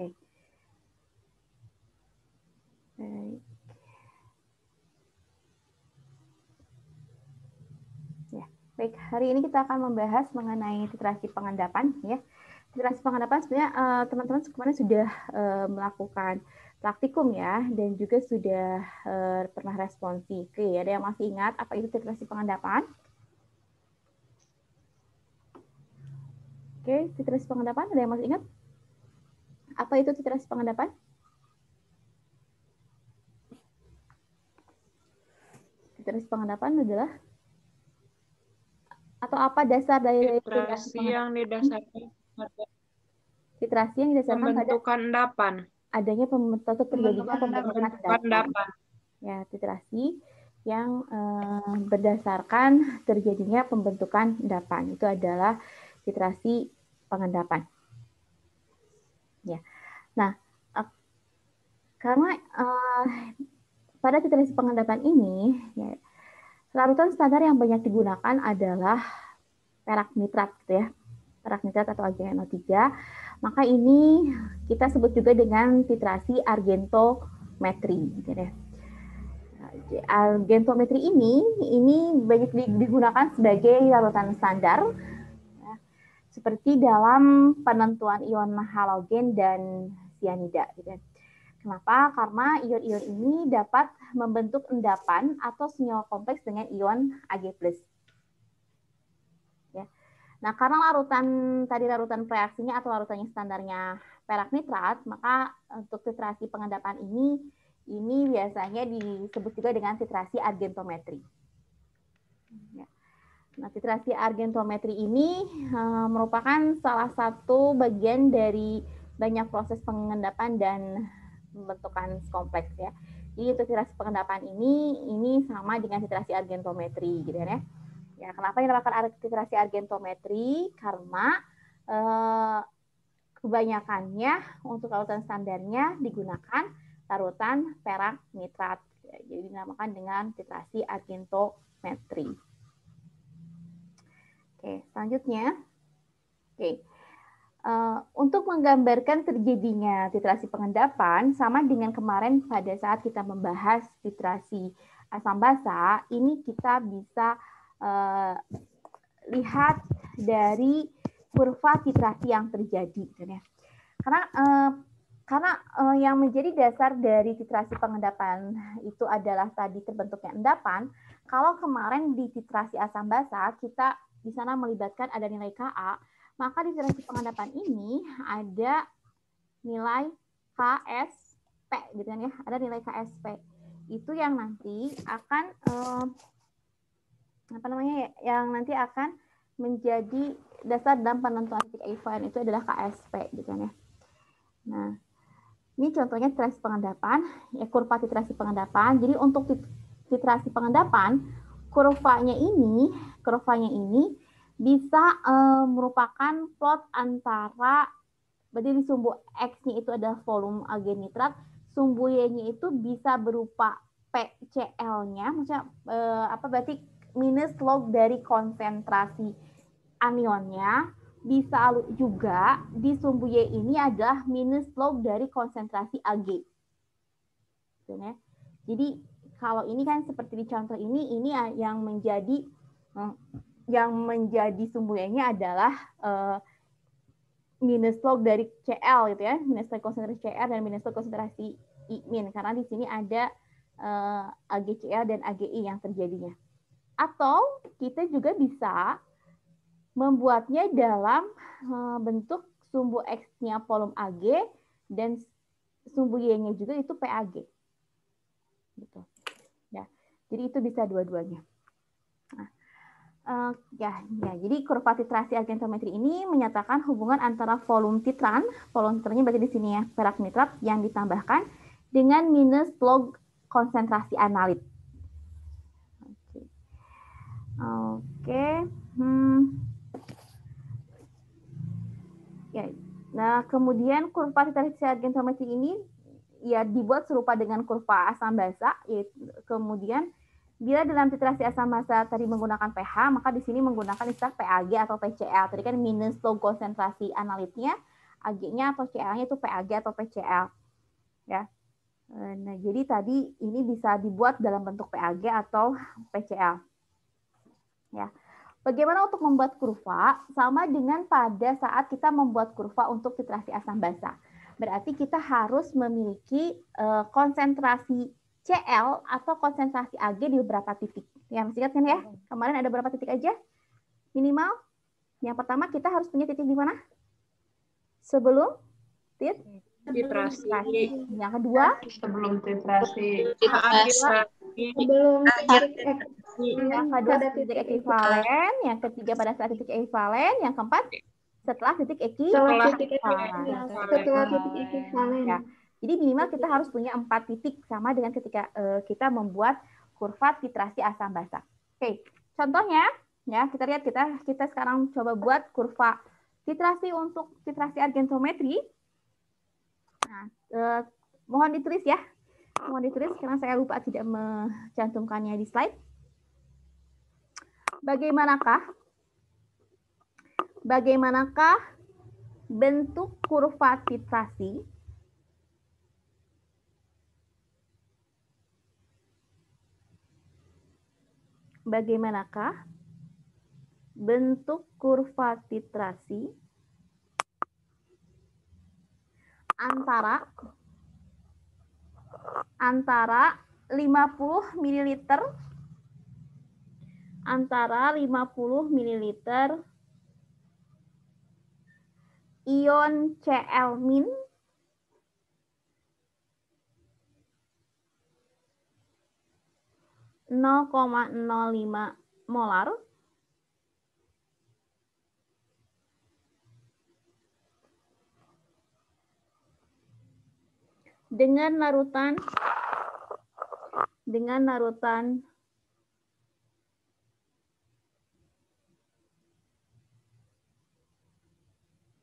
Oke. Baik. Ya, baik. Hari ini kita akan membahas mengenai titrasi pengendapan. Ya, titrasi pengendapan sebenarnya teman-teman kemarin sudah melakukan praktikum ya, dan juga sudah pernah responsi. Oke, ada yang masih ingat apa itu titrasi pengendapan? Oke, titrasi pengendapan, ada yang masih ingat? Apa itu titrasi pengendapan? Titrasi pengendapan adalah atau apa dasar dari titrasi yang didasarkan pada titrasi yang didasarkan pada pembentukan endapan. Adanya terjadinya pembentukan endapan. Ya, titrasi yang berdasarkan terjadinya pembentukan endapan itu adalah titrasi pengendapan. Ya, nah karena pada titrasi pengendapan ini, ya, larutan standar yang banyak digunakan adalah perak nitrat, gitu ya, perak nitrat atau AgNO3. Maka ini kita sebut juga dengan titrasi argentometri, gitu ya. Argentometri ini banyak digunakan sebagai larutan standar, ya, seperti dalam penentuan ion halogen dan sianida. Gitu. Kenapa? Karena ion-ion ini dapat membentuk endapan atau senyawa kompleks dengan ion Ag+. Ya. Nah, karena larutan reaksinya atau larutannya standarnya perak nitrat, maka untuk titrasi pengendapan ini biasanya disebut juga dengan titrasi argentometri. Ya. Nah, titrasi argentometri ini merupakan salah satu bagian dari banyak proses pengendapan dan pembentukan kompleks ya. Jadi untuk titrasi pengendapan ini sama dengan titrasi argentometri gitu ya. Ya, kenapa dinamakan titrasi argentometri? Karena kebanyakannya untuk larutan standarnya digunakan larutan perak nitrat. Jadi dinamakan dengan titrasi argentometri. Oke, selanjutnya. Oke. Untuk menggambarkan terjadinya titrasi pengendapan, sama dengan kemarin pada saat kita membahas titrasi asam basa, ini kita bisa lihat dari kurva titrasi yang terjadi. Karena yang menjadi dasar dari titrasi pengendapan itu adalah tadi terbentuknya endapan. Kalau kemarin di titrasi asam basa, kita di sana melibatkan ada nilai Ka, maka di titrasi pengendapan ini ada nilai KSP, gitu kan ya, ada nilai KSP. Itu yang nanti akan yang nanti akan menjadi dasar dalam penentuan titik event itu adalah KSP, gitu kan ya. Nah, ini contohnya titrasi pengendapan, ya kurva titrasi pengendapan. Jadi untuk titrasi pengendapan, kurvanya ini bisa merupakan plot antara, berarti di sumbu X-nya itu adalah volume Ag nitrat, sumbu Y-nya itu bisa berupa PCl-nya, maksudnya berarti minus log dari konsentrasi anionnya, bisa juga di sumbu Y ini adalah minus log dari konsentrasi Ag. Jadi kalau ini kan seperti di contoh ini yang menjadi sumbu Y-nya adalah minus log dari Cl gitu ya, minus log konsentrasi Cl dan minus log konsentrasi I min, karena di sini ada AgCl dan AgI yang terjadinya. Atau kita juga bisa membuatnya dalam bentuk sumbu X-nya volume Ag dan sumbu Y-nya juga itu PAG. Gitu. Ya. Jadi itu bisa dua-duanya. Nah, jadi kurva titrasi argentometri ini menyatakan hubungan antara volume titrannya berarti di sini ya, perak nitrat yang ditambahkan dengan minus log konsentrasi analit. Oke. Ya. Nah, kemudian kurva titrasi argentometri ini ya dibuat serupa dengan kurva asam basa, yaitu kemudian bila dalam titrasi asam basa tadi menggunakan pH, maka di sini menggunakan istilah PAG atau PCl. Tadi kan minus log konsentrasi analitnya Ag-nya atau Cl-nya itu PAG atau PCl. Ya. Nah, jadi tadi ini bisa dibuat dalam bentuk PAG atau PCl. Ya. Bagaimana untuk membuat kurva? Sama dengan pada saat kita membuat kurva untuk titrasi asam basa. Berarti kita harus memiliki konsentrasi Cl atau konsentrasi Ag di beberapa titik. Ya, masih ingat kan ya? Kemarin ada berapa titik aja? Minimal. Yang pertama kita harus punya titik di mana? Sebelum titrasi. Yang kedua? Sebelum titrasi. Sebelum Yang kedua titik ekivalen, yang ketiga pada saat titik ekivalen, yang keempat setelah titik setelah titik ekivalen. Ya. Jadi minimal kita harus punya 4 titik sama dengan ketika kita membuat kurva titrasi asam basa. Oke, contohnya ya kita lihat kita sekarang coba buat kurva titrasi untuk titrasi argentometri. Nah, mohon ditulis ya. Mohon ditulis karena saya lupa tidak mencantumkannya di slide. Bagaimanakah bentuk kurva titrasi antara 50 ml ion Cl- 0,05 molar dengan larutan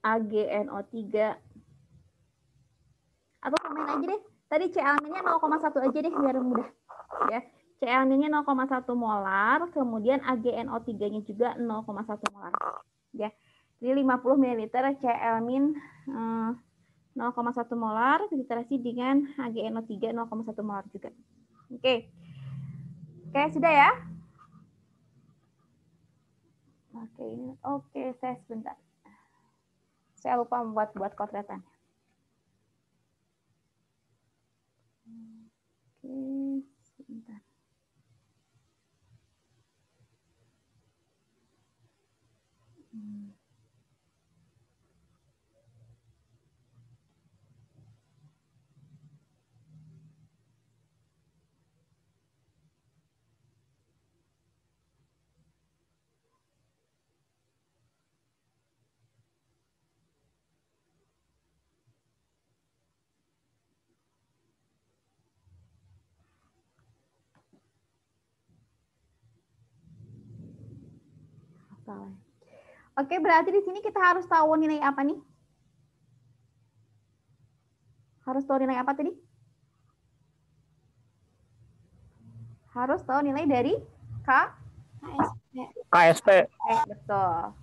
AgNO3 atau samain aja deh. Tadi Cl-nya 0,1 aja deh biar mudah. Ya. Cl-nya 0,1 molar, kemudian AgNO3-nya juga 0,1 molar. Ya. Jadi 50 ml Cl- 0,1 molar diterasi dengan AgNO3 0,1 molar juga. Oke. Oke, sudah ya? Oke, saya sebentar. Saya lupa membuat kotretan. Oke, sebentar. Oke, berarti di sini kita harus tahu nilai apa nih? Harus tahu nilai apa tadi? Harus tahu nilai dari KSP. Betul.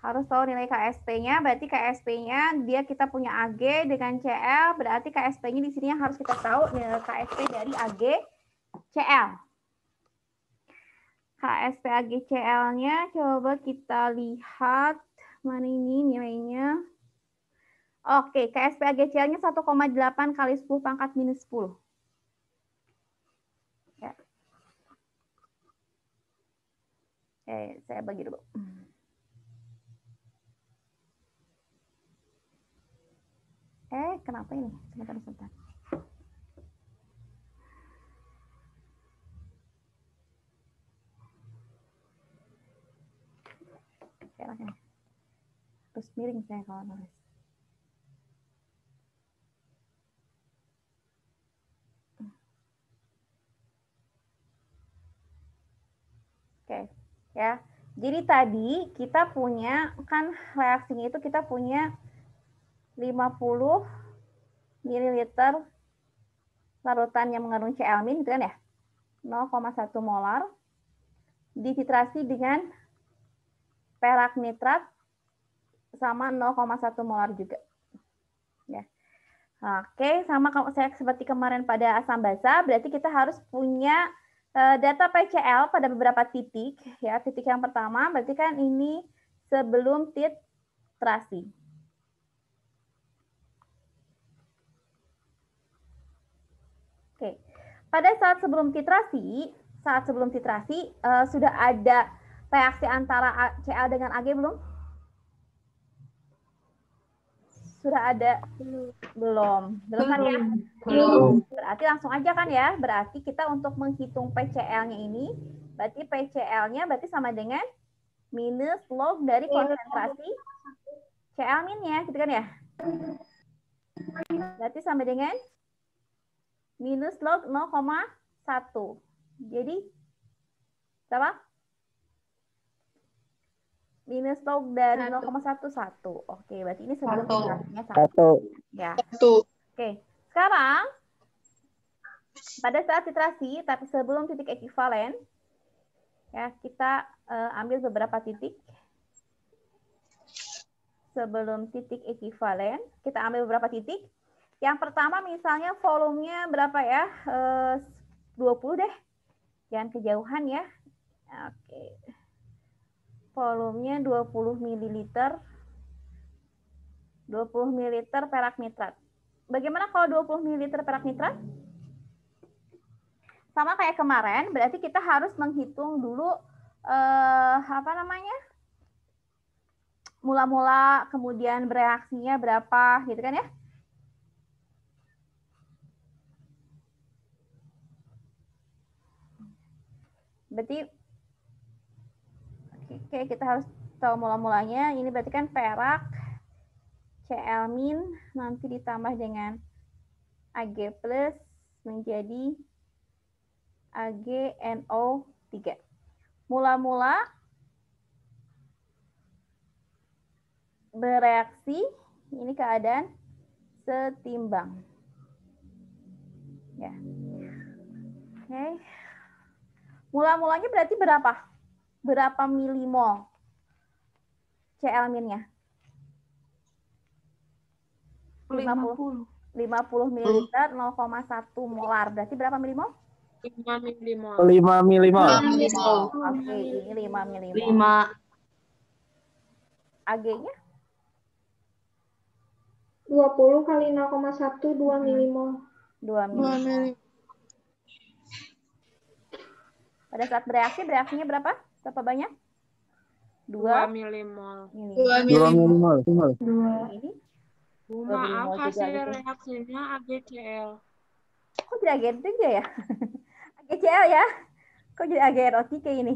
Harus tahu nilai KSP-nya, berarti KSP-nya kita punya Ag dengan Cl, berarti KSP-nya di sini yang harus kita tahu nilai KSP dari Ag Cl. KSP Ag Cl-nya coba kita lihat mana ini nilainya. Oke, KSP Ag Cl-nya 1,8 kali 10 pangkat minus 10. Ya. Saya bagi dulu. Kenapa ini? Sebentar. Terus miring saya kalau nulis. Oke, ya. Jadi tadi kita punya kan reaksinya itu kita punya 50 ml larutan yang mengandung Cl- gitu kan ya. 0,1 molar dititrasi dengan perak nitrat sama 0,1 molar juga. Ya. Oke, sama saya seperti kemarin pada asam basa, berarti kita harus punya data PCL pada beberapa titik. Ya, titik yang pertama berarti kan ini sebelum titrasi. Oke, pada saat sebelum titrasi sudah ada reaksi antara Cl dengan Ag belum? Sudah ada? Belum kan ya? Belum. Berarti langsung aja kan ya? Berarti kita untuk menghitung PCl-nya ini, berarti PCl-nya berarti sama dengan minus log dari konsentrasi Cl-nya, gitu kan ya? Berarti sama dengan minus log 0,1. Jadi berapa? Minus log dari 0,11. Oke, berarti ini sebelum titrasinya 1. Ya. Oke, sekarang pada saat titrasi, tapi sebelum titik ekuivalen, ya kita ambil beberapa titik. Sebelum titik ekuivalen, kita ambil beberapa titik. Yang pertama misalnya volumenya berapa ya? 20 deh. Jangan kejauhan ya. Oke. Volumenya 20 ml. 20 ml perak nitrat. Bagaimana kalau 20 ml perak nitrat? Sama kayak kemarin, berarti kita harus menghitung dulu mula-mula, kemudian bereaksinya berapa, gitu kan ya? Berarti oke, kita harus tahu mula-mulanya. Ini berarti kan perak Cl- nanti ditambah dengan Ag+ menjadi AgNO3. Mula-mula bereaksi, ini keadaan setimbang. Ya. Oke. Mula-mulanya berarti berapa? Berapa milimol Cl-nya? 50 ml 0,1 molar. Berarti berapa milimol? 5 milimol. 5 milimol. Oke, ini 5 milimol. 5. Ag-nya? 20 kali 0,1, 2 milimol. 2 milimol. Pada saat bereaksinya berapa? Berapa banyak? 2 milimol. 2 milimol. Ini? Maaf, hasil reaksinya AgCl. Kok jadi AgN juga ya? AgCl ya? Kok jadi AgNO3 ini?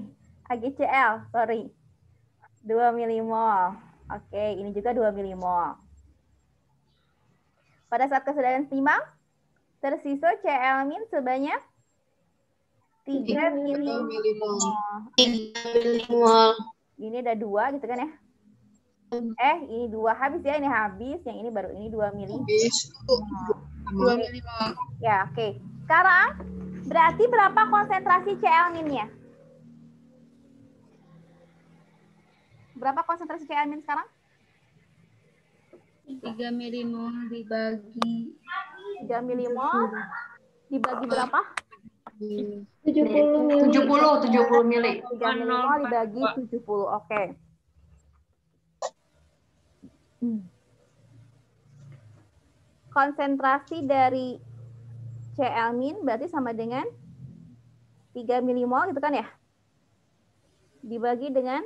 AgCl, sorry. 2 milimol. Oke, ini juga 2 milimol. Pada saat kesedaran setimbang, tersisa Cl- sebanyak 3 milimol. Ini ada 2 gitu kan ya? Ini 2 habis ya, ini habis. Yang ini baru ini 2 milimol. Ya, oke. Sekarang berarti berapa konsentrasi Cl-nya? Berapa konsentrasi Cl- sekarang? 3 milimol dibagi 3 milimol dibagi berapa? 70 mili. 3 milimol dibagi 70. Oke. Konsentrasi dari Cl- berarti sama dengan 3 milimol gitu kan ya? Dibagi dengan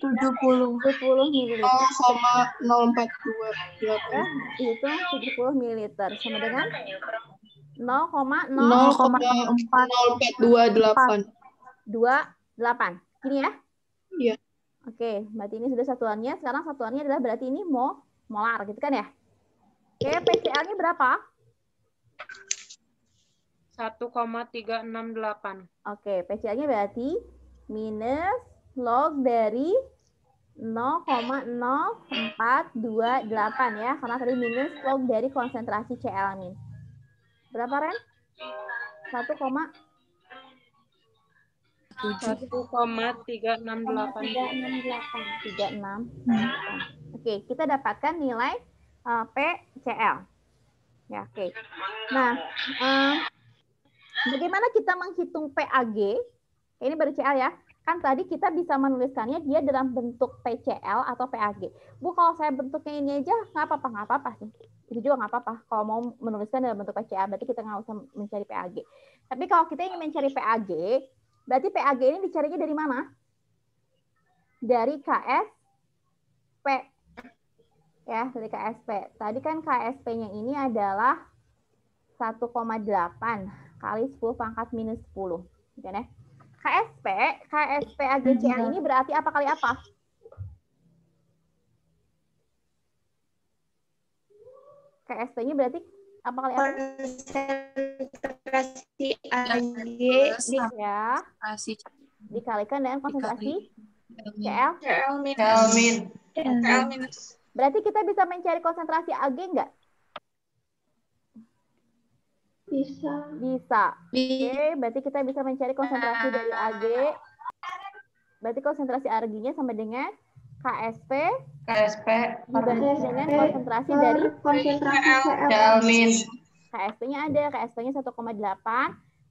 70 ml. 0,0428. Ya, itu 70 ml sama dengan 0,0428. 0,428. Gini ya? Iya. Oke, berarti ini sudah satuannya. Sekarang satuannya adalah berarti ini molar gitu kan ya? Oke, PCl-nya berapa? 1,368. Oke, PCl-nya berarti minus log dari 0,0428 ya, karena tadi minus log dari konsentrasi Cl-. Berapa, Ren? 1, 1,368. 36. Oke, kita dapatkan nilai PCL. Ya, oke. Nah, bagaimana kita menghitung PAG? Ini baru CL ya. Kan tadi kita bisa menuliskannya dia dalam bentuk PCL atau PAG. Bu, kalau saya bentuknya ini aja nggak apa-apa sih. Itu juga nggak apa-apa. Kalau mau menuliskan dalam bentuk PCL, berarti kita nggak usah mencari PAG. Tapi kalau kita ingin mencari PAG, berarti PAG ini dicarinya dari mana? Dari KSP. Ya, dari KSP. Tadi kan KSP-nya ini adalah 1,8 kali 10 pangkat minus 10. Ya, KSP AGCL ini berarti apa kali apa? KSP-nya berarti apa kali apa? Konsentrasi AG Ya, dikalikan dengan konsentrasi CL. CL minus. Berarti kita bisa mencari konsentrasi AG enggak? Bisa. Bisa. Oke, berarti kita bisa mencari konsentrasi dari AG. Berarti konsentrasi AG-nya sama dengan KSP dibagi dengan konsentrasi dari CL min. KSP-nya ada. KSP-nya 1,8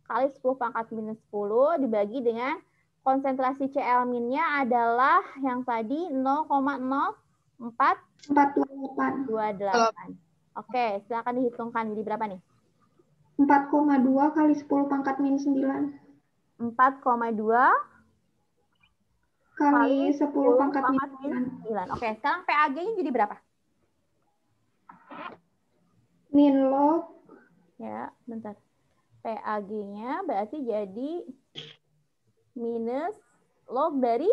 kali 10 pangkat minus 10 dibagi dengan konsentrasi CL min-nya adalah yang tadi 0,0428. Oke, silakan dihitungkan jadi berapa nih? 4,2 kali 10 pangkat min 9. 4,2 kali 10 pangkat min 9. Oke, sekarang PAG-nya jadi berapa? Min log. Ya, bentar. PAG-nya berarti jadi minus log dari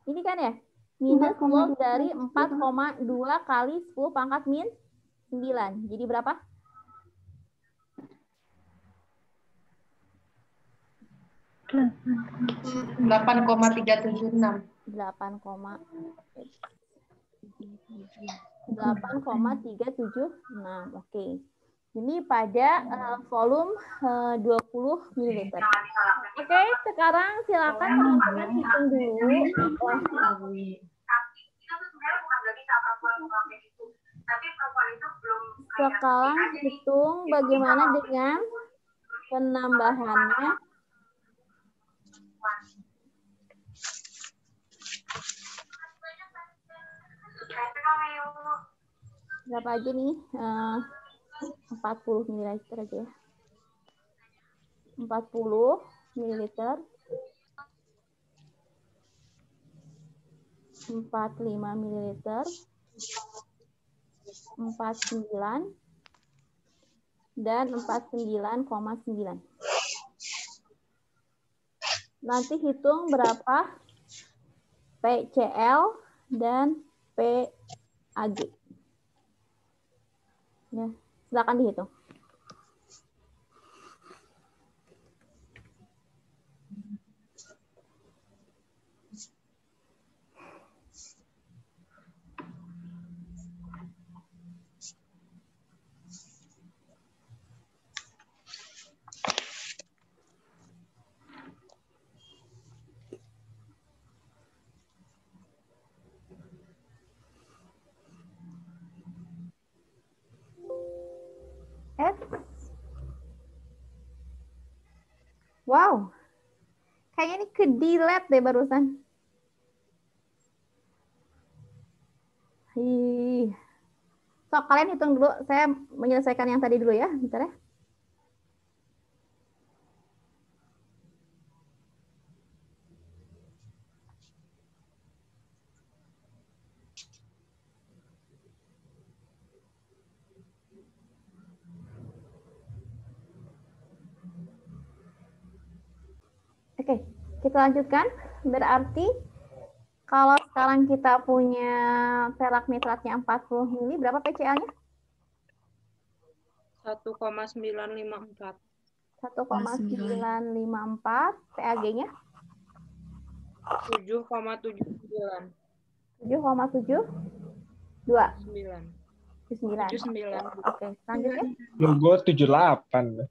ini kan ya? Minus log dari 4,2 kali 10 pangkat min 9. Jadi berapa? 8,376. 8,376. Oke. Ini pada volume 20 ml. Oke, sekarang silakan teman-teman hitung dulu. Sekarang hitung bagaimana dengan penambahannya. Berapa aja nih? 40 ml aja ya. 40 ml. 45 ml. 49 dan 49,9. Nanti hitung berapa PCL dan PAG. Ya, silakan dihitung. Wow, kayaknya ini ke-delete deh barusan. So, kalian hitung dulu. Saya menyelesaikan yang tadi dulu ya. Bentar ya. Oke, kita lanjutkan. Berarti kalau sekarang kita punya perak nitratnya 40 mili, berapa PCl-nya? 1,954. 1,954. PAG-nya? 7,79. 7,72? 9. 79. Oke, selanjutnya. Gue 78.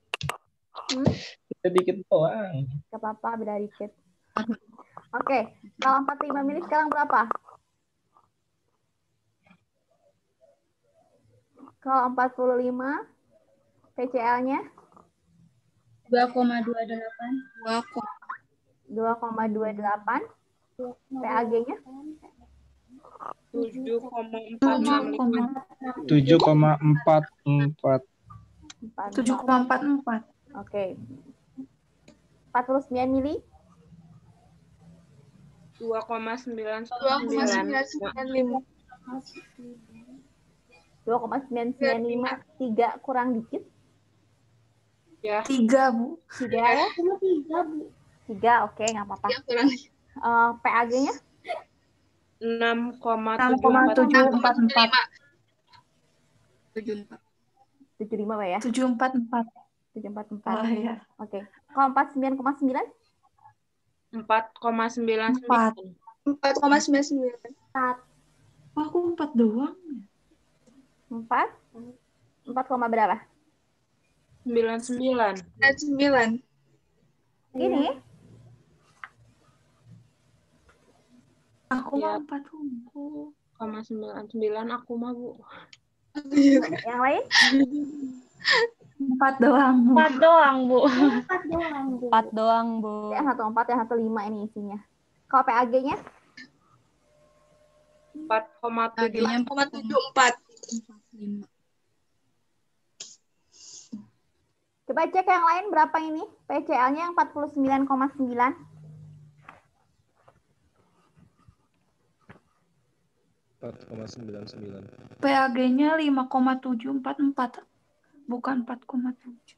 Kita dikit doang. Gak apa-apa, beda dikit. Oke, kalau 45 mili sekarang berapa? Kalau 45, PCL-nya 2,28. 2,28, PAG-nya 7,465. 7,44. 7,44. Oke. 49 mili 2,995. 2,995, 3 kurang dikit. Ya. 3, Bu. 3 ya? 3, oke, nggak apa-apa. PAG-nya 6,744. 75 Pak, ya? 744. 744. Oh iya. Oke. Kalau 49,9? 4,99. 4,99. Aku 4 doang. 4? 4 koma berapa? 99. 9. Gini? Aku Iya. mah 4 ungu. 0,99 aku mah, Bu. Yang lain? 4 doang, Bu. 4 doang, Bu. 4 doang, Bu. Yang satu 4, yang satu 5 ini isinya. Kalau PAG-nya? 4,7. 4,74. Coba cek yang lain berapa ini? PCL-nya yang 49,9. 4,99. PAG-nya 5,744. Bukan 4,7.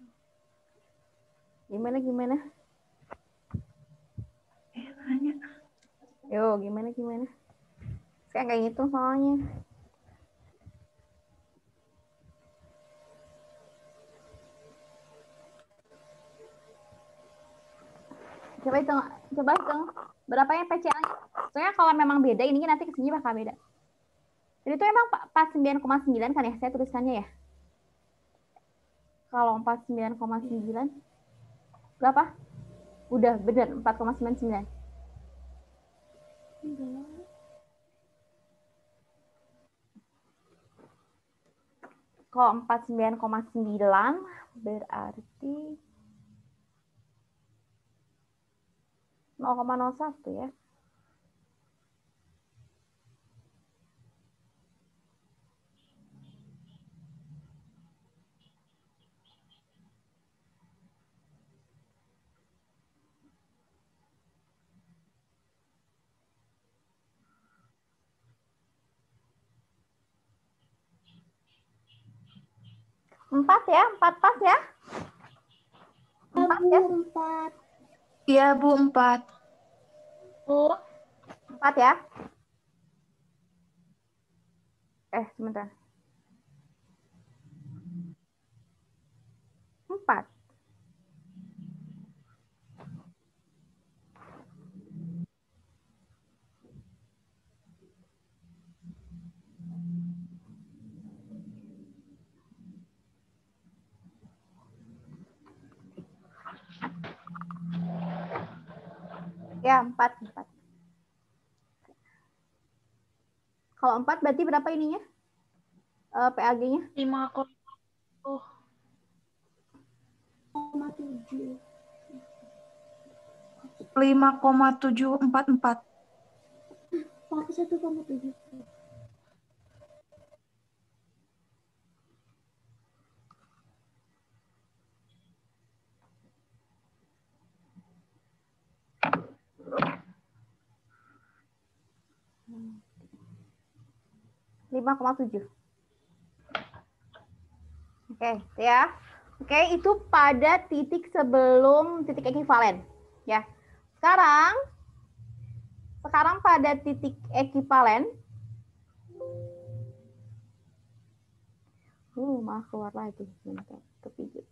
Gimana? Nanya. Yo, gimana? Sekarang kayak gitu soalnya. Coba hitung. Berapa ya PCL-nya? Soalnya kalau memang beda, ini nanti kesini bakal beda. Jadi itu emang 49,9 kan ya, saya tulisannya ya. Kalau 49,9, berapa? Udah, bener, 4,99. Kalau 49,9 berarti 0,01 ya. Empat ya, 4 pas ya. 4 ya. Iya, Bu, 4. 4 ya. Sebentar. 4. Ya, 4. Kalau 4 berarti berapa ininya? PAG-nya? 5,744. 1,7. Lima 5,7. Oke, ya. Oke, itu pada titik sebelum titik ekivalen. Ya. Sekarang pada titik ekivalen. Malah keluar lagi. Bentar, kepijit.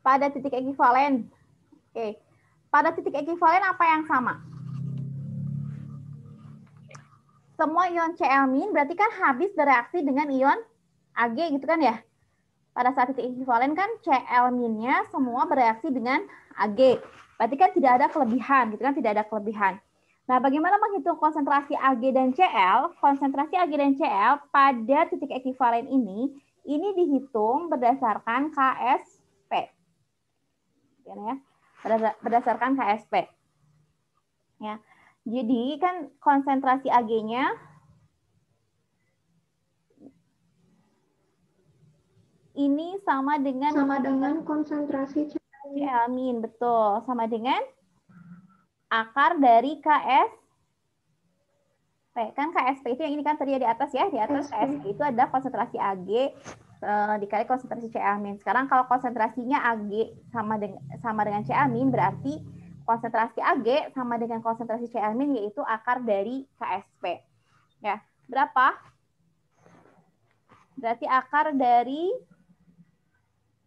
Pada titik ekivalen. Oke. Pada titik ekivalen apa yang sama? semua ion Cl- berarti kan habis bereaksi dengan ion Ag gitu kan ya. Pada saat titik ekuivalen kan Cl-nya semua bereaksi dengan Ag. Berarti kan tidak ada kelebihan gitu kan, tidak ada kelebihan. Nah, bagaimana menghitung konsentrasi Ag dan Cl? Konsentrasi Ag dan Cl pada titik ekuivalen ini dihitung berdasarkan KSP. Ya, berdasarkan KSP. Ya. Jadi kan konsentrasi Ag-nya ini sama dengan konsentrasi Cl-, betul, sama dengan akar dari KSP. Kan KSP itu yang ini kan tadi di atas ya, di atas KSP itu ada konsentrasi Ag dikali konsentrasi Cl-. Sekarang kalau konsentrasinya Ag sama dengan Cl- berarti konsentrasi Ag sama dengan konsentrasi Cl- yaitu akar dari KSP. Ya, berapa? Berarti akar dari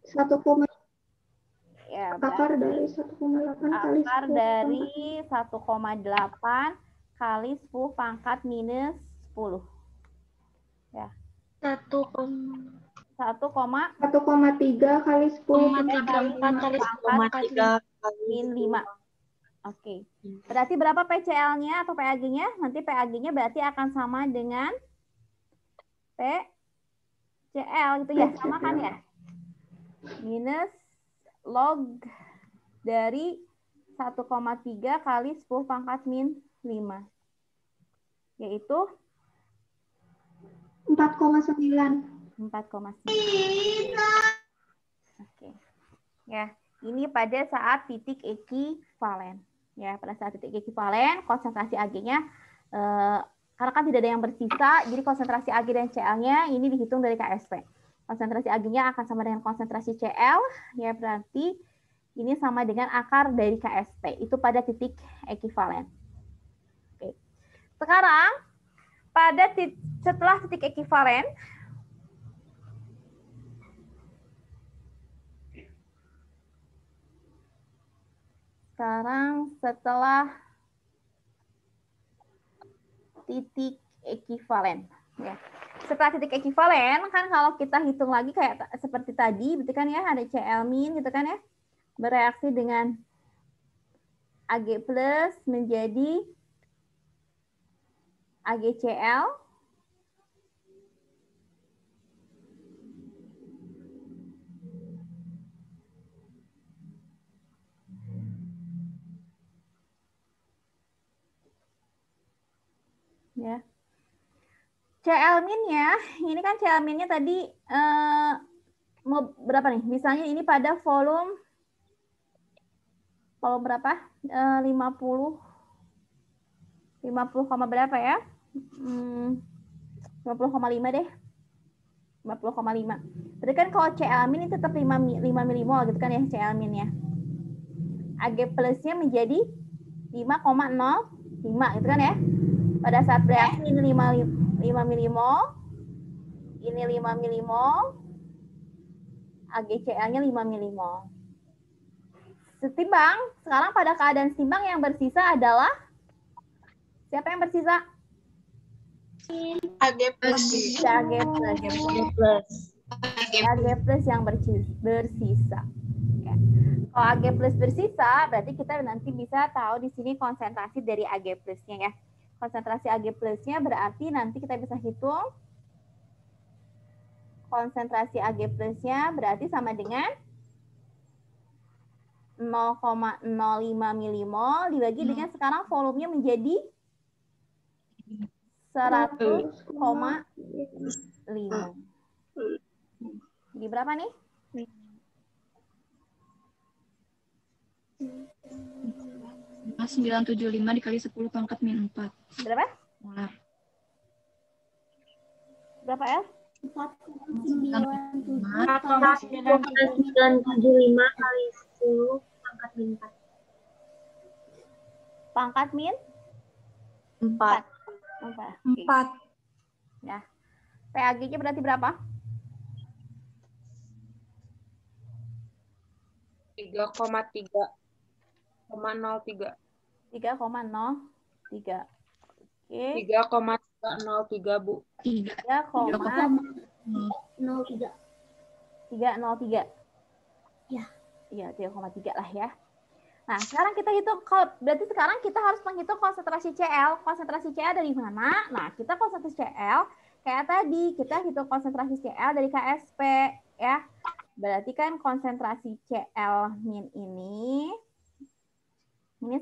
1, ya, akar dari 1,8 kali akar 10 dari 1,8 kali 10 pangkat minus 10. Ya. 1,3 kali 10 4 kali 1,3 kali min 5. Oke. Berarti berapa PCl-nya atau PAG-nya? Nanti PAG-nya berarti akan sama dengan PCl gitu ya, sama kan ya? Minus log dari 1,3 kali 10 pangkat min 5. Yaitu 4,9. 4,9. Oke. Ya, ini pada saat titik ekuivalen. Ya, pada saat titik ekuivalen konsentrasi Ag-nya karena kan tidak ada yang bersisa, jadi konsentrasi Ag dan Cl-nya ini dihitung dari KSP. Konsentrasi Ag-nya akan sama dengan konsentrasi Cl, ya berarti ini sama dengan akar dari KSP. Itu pada titik ekuivalen. Oke. Sekarang setelah titik ekuivalen, setelah titik ekuivalen, ya. Setelah titik ekuivalen kan kalau kita hitung lagi kayak seperti tadi, gitu kan ya, ada Cl- gitu kan ya, bereaksi dengan Ag+ menjadi AgCl. Ya. Cl-nya, ini kan Cl-nya tadi mau berapa nih? Misalnya ini pada volume berapa? 50 berapa ya? 50,5 deh. 50,5. Berarti kan kalau Cl- ini tetap 5 milimol gitu kan ya Cl-nya. Ag+-nya menjadi 5,05 gitu kan ya. Pada saat bereaksi ini 5 milimol, ini 5 milimol, AgCl-nya 5 milimol. Setimbang, sekarang pada keadaan setimbang yang bersisa adalah siapa yang bersisa? Ag+. Ag+ yang bersisa. Ya. Kalau Ag+ bersisa, berarti kita nanti bisa tahu di sini konsentrasi dari Ag+-nya ya. Konsentrasi Ag+-nya berarti nanti kita bisa hitung konsentrasi Ag+-nya berarti sama dengan 0,05 milimol dibagi dengan sekarang volumenya menjadi 100,5. Jadi berapa nih? 975 dikali 10 pangkat min 4. Berapa? Molar. Berapa ya? 4,975 kali 10 pangkat min 4. Pangkat min 4. 4. Ya. PAG-nya berarti berapa? 3,03. 3,03. Oke. 3,3 303, Bu. 3,03. 03. Ya. Iya, 3,3 lah ya. Nah, sekarang kita hitung, berarti sekarang kita harus menghitung konsentrasi Cl. Konsentrasi Cl dari mana? Nah, kita konsentrasi Cl, kayak tadi, kita hitung konsentrasi Cl dari KSP, ya. Berarti kan konsentrasi Cl min ini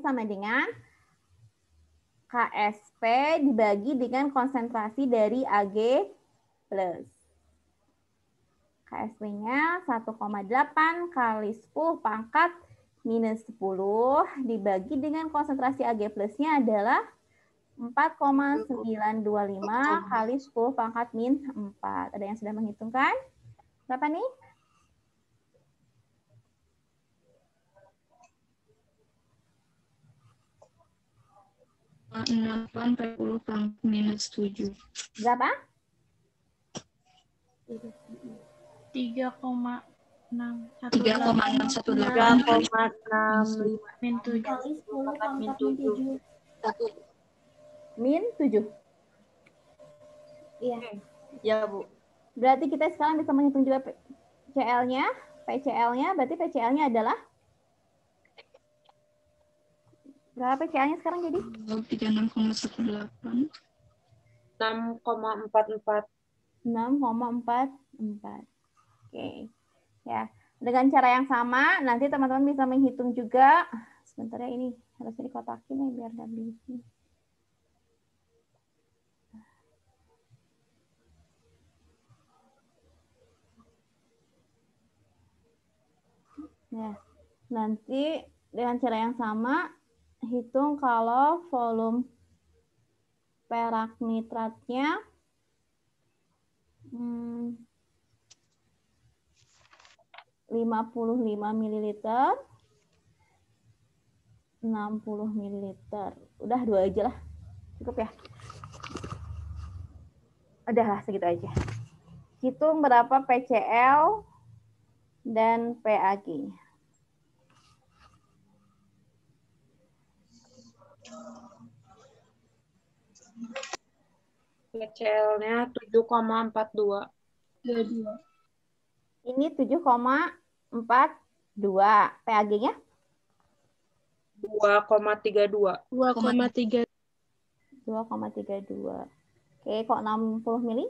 sama dengan KSP dibagi dengan konsentrasi dari Ag plus. KSP-nya 1,8 kali 10 pangkat minus 10 dibagi dengan konsentrasi Ag plusnya adalah 4,925 kali 10 pangkat min 4. Ada yang sudah menghitungkan? Berapa nih? Delapan 40 pangkat minus 7. Berapa? 3,618 min 7. Kali 10 pangkat min 7. Min 7. Iya. Ya, Bu. Berarti kita sekarang bisa menghitung juga PCl-nya. PCl-nya, berarti PCl-nya adalah berapa PCl-nya sekarang jadi? 36,18. 6,44. 6,44. Oke. Ya. Dengan cara yang sama, nanti teman-teman bisa menghitung juga. Sebentar ya, ini harusnya dikotakin ya biar nggak bising. Ya, nanti dengan cara yang sama, hitung kalau volume perak nitratnya 55 ml, 60 ml. Udah 2 aja lah. Cukup ya? Udah lah, segitu aja. Hitung berapa PCl dan PAG. PCl-nya 7,42. Ini 7,42. PAG-nya? 2,32. 2,3. 2,32. Oke, kok 60 mili?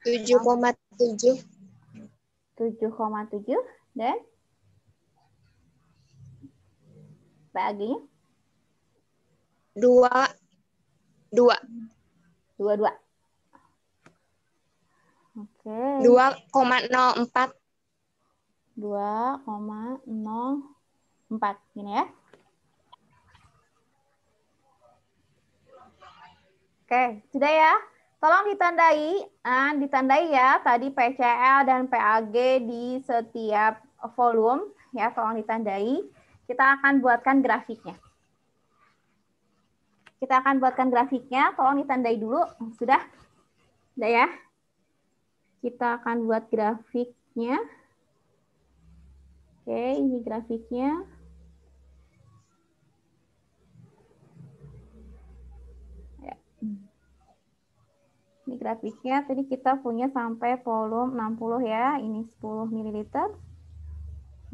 7,7. 7,7 dan PAG-nya? 22. Oke. 2,04. 2,04 gini ya. Oke, sudah ya. Tolong ditandai ya tadi PCl dan PAG di setiap volume ya, tolong ditandai. Kita akan buatkan grafiknya. Tolong ditandai dulu. Sudah? Sudah ya? Kita akan buat grafiknya. Oke, ini grafiknya. Ini grafiknya, tadi kita punya sampai volume 60 ya. Ini 10 ml,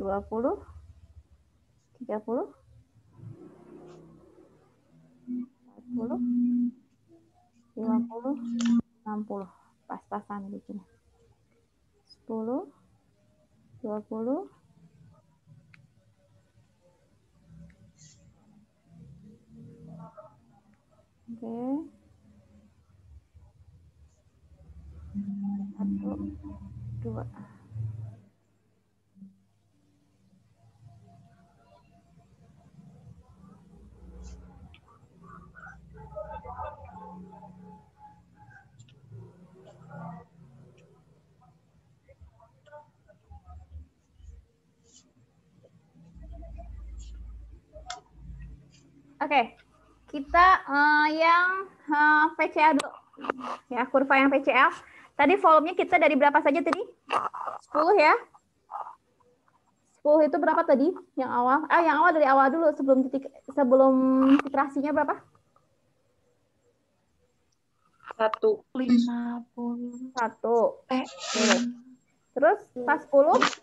20, 30, 40, 50, 60. Pas-pasan di sini. 10, 20, 1, 2. Oke, kita yang PCl dulu. Ya, kurva yang PCl. Tadi volumenya kita dari berapa saja tadi? 10 ya? 10 itu berapa tadi? Yang awal? Yang awal dari awal dulu sebelum titrasinya berapa? 1. 50. 1. Oke. Terus pas 10?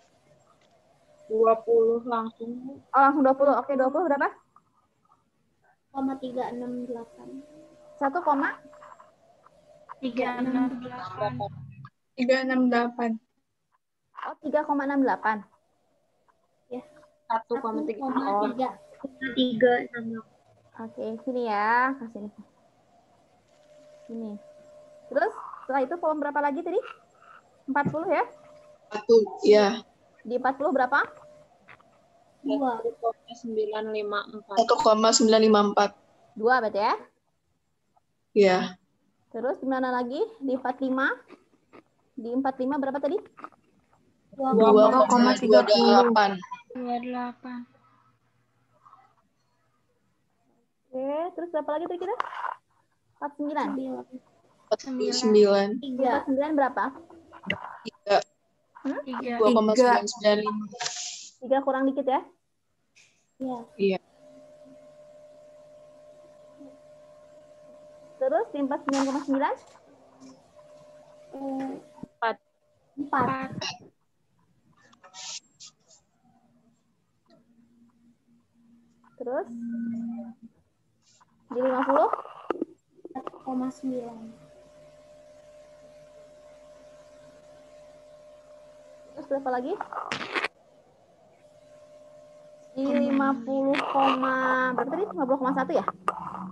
20 langsung. Oh, langsung 20. Oke, 20 berapa? 368. 1, 368. 368. oh 3,68. 1,3. 1,3. 3 sama. Oke, sini ya, kasih ini. Sini. Terus setelah itu volume berapa lagi tadi? 40 ya? 1, ya. Di 40 berapa? 1,954. 1,954. 2 berarti ya? Ya. Terus di mana lagi? Di 45? Di 45 berapa tadi? 2,28. 28. Oke, terus berapa lagi tadi kita? 49. 49. 49 berapa? 3. 2,995. 3 kurang dikit ya? Iya. Terus di 49,9? 4. Terus di 50? 1,9. Terus berapa lagi? Di 50, berapa tadi? 50,1 ya?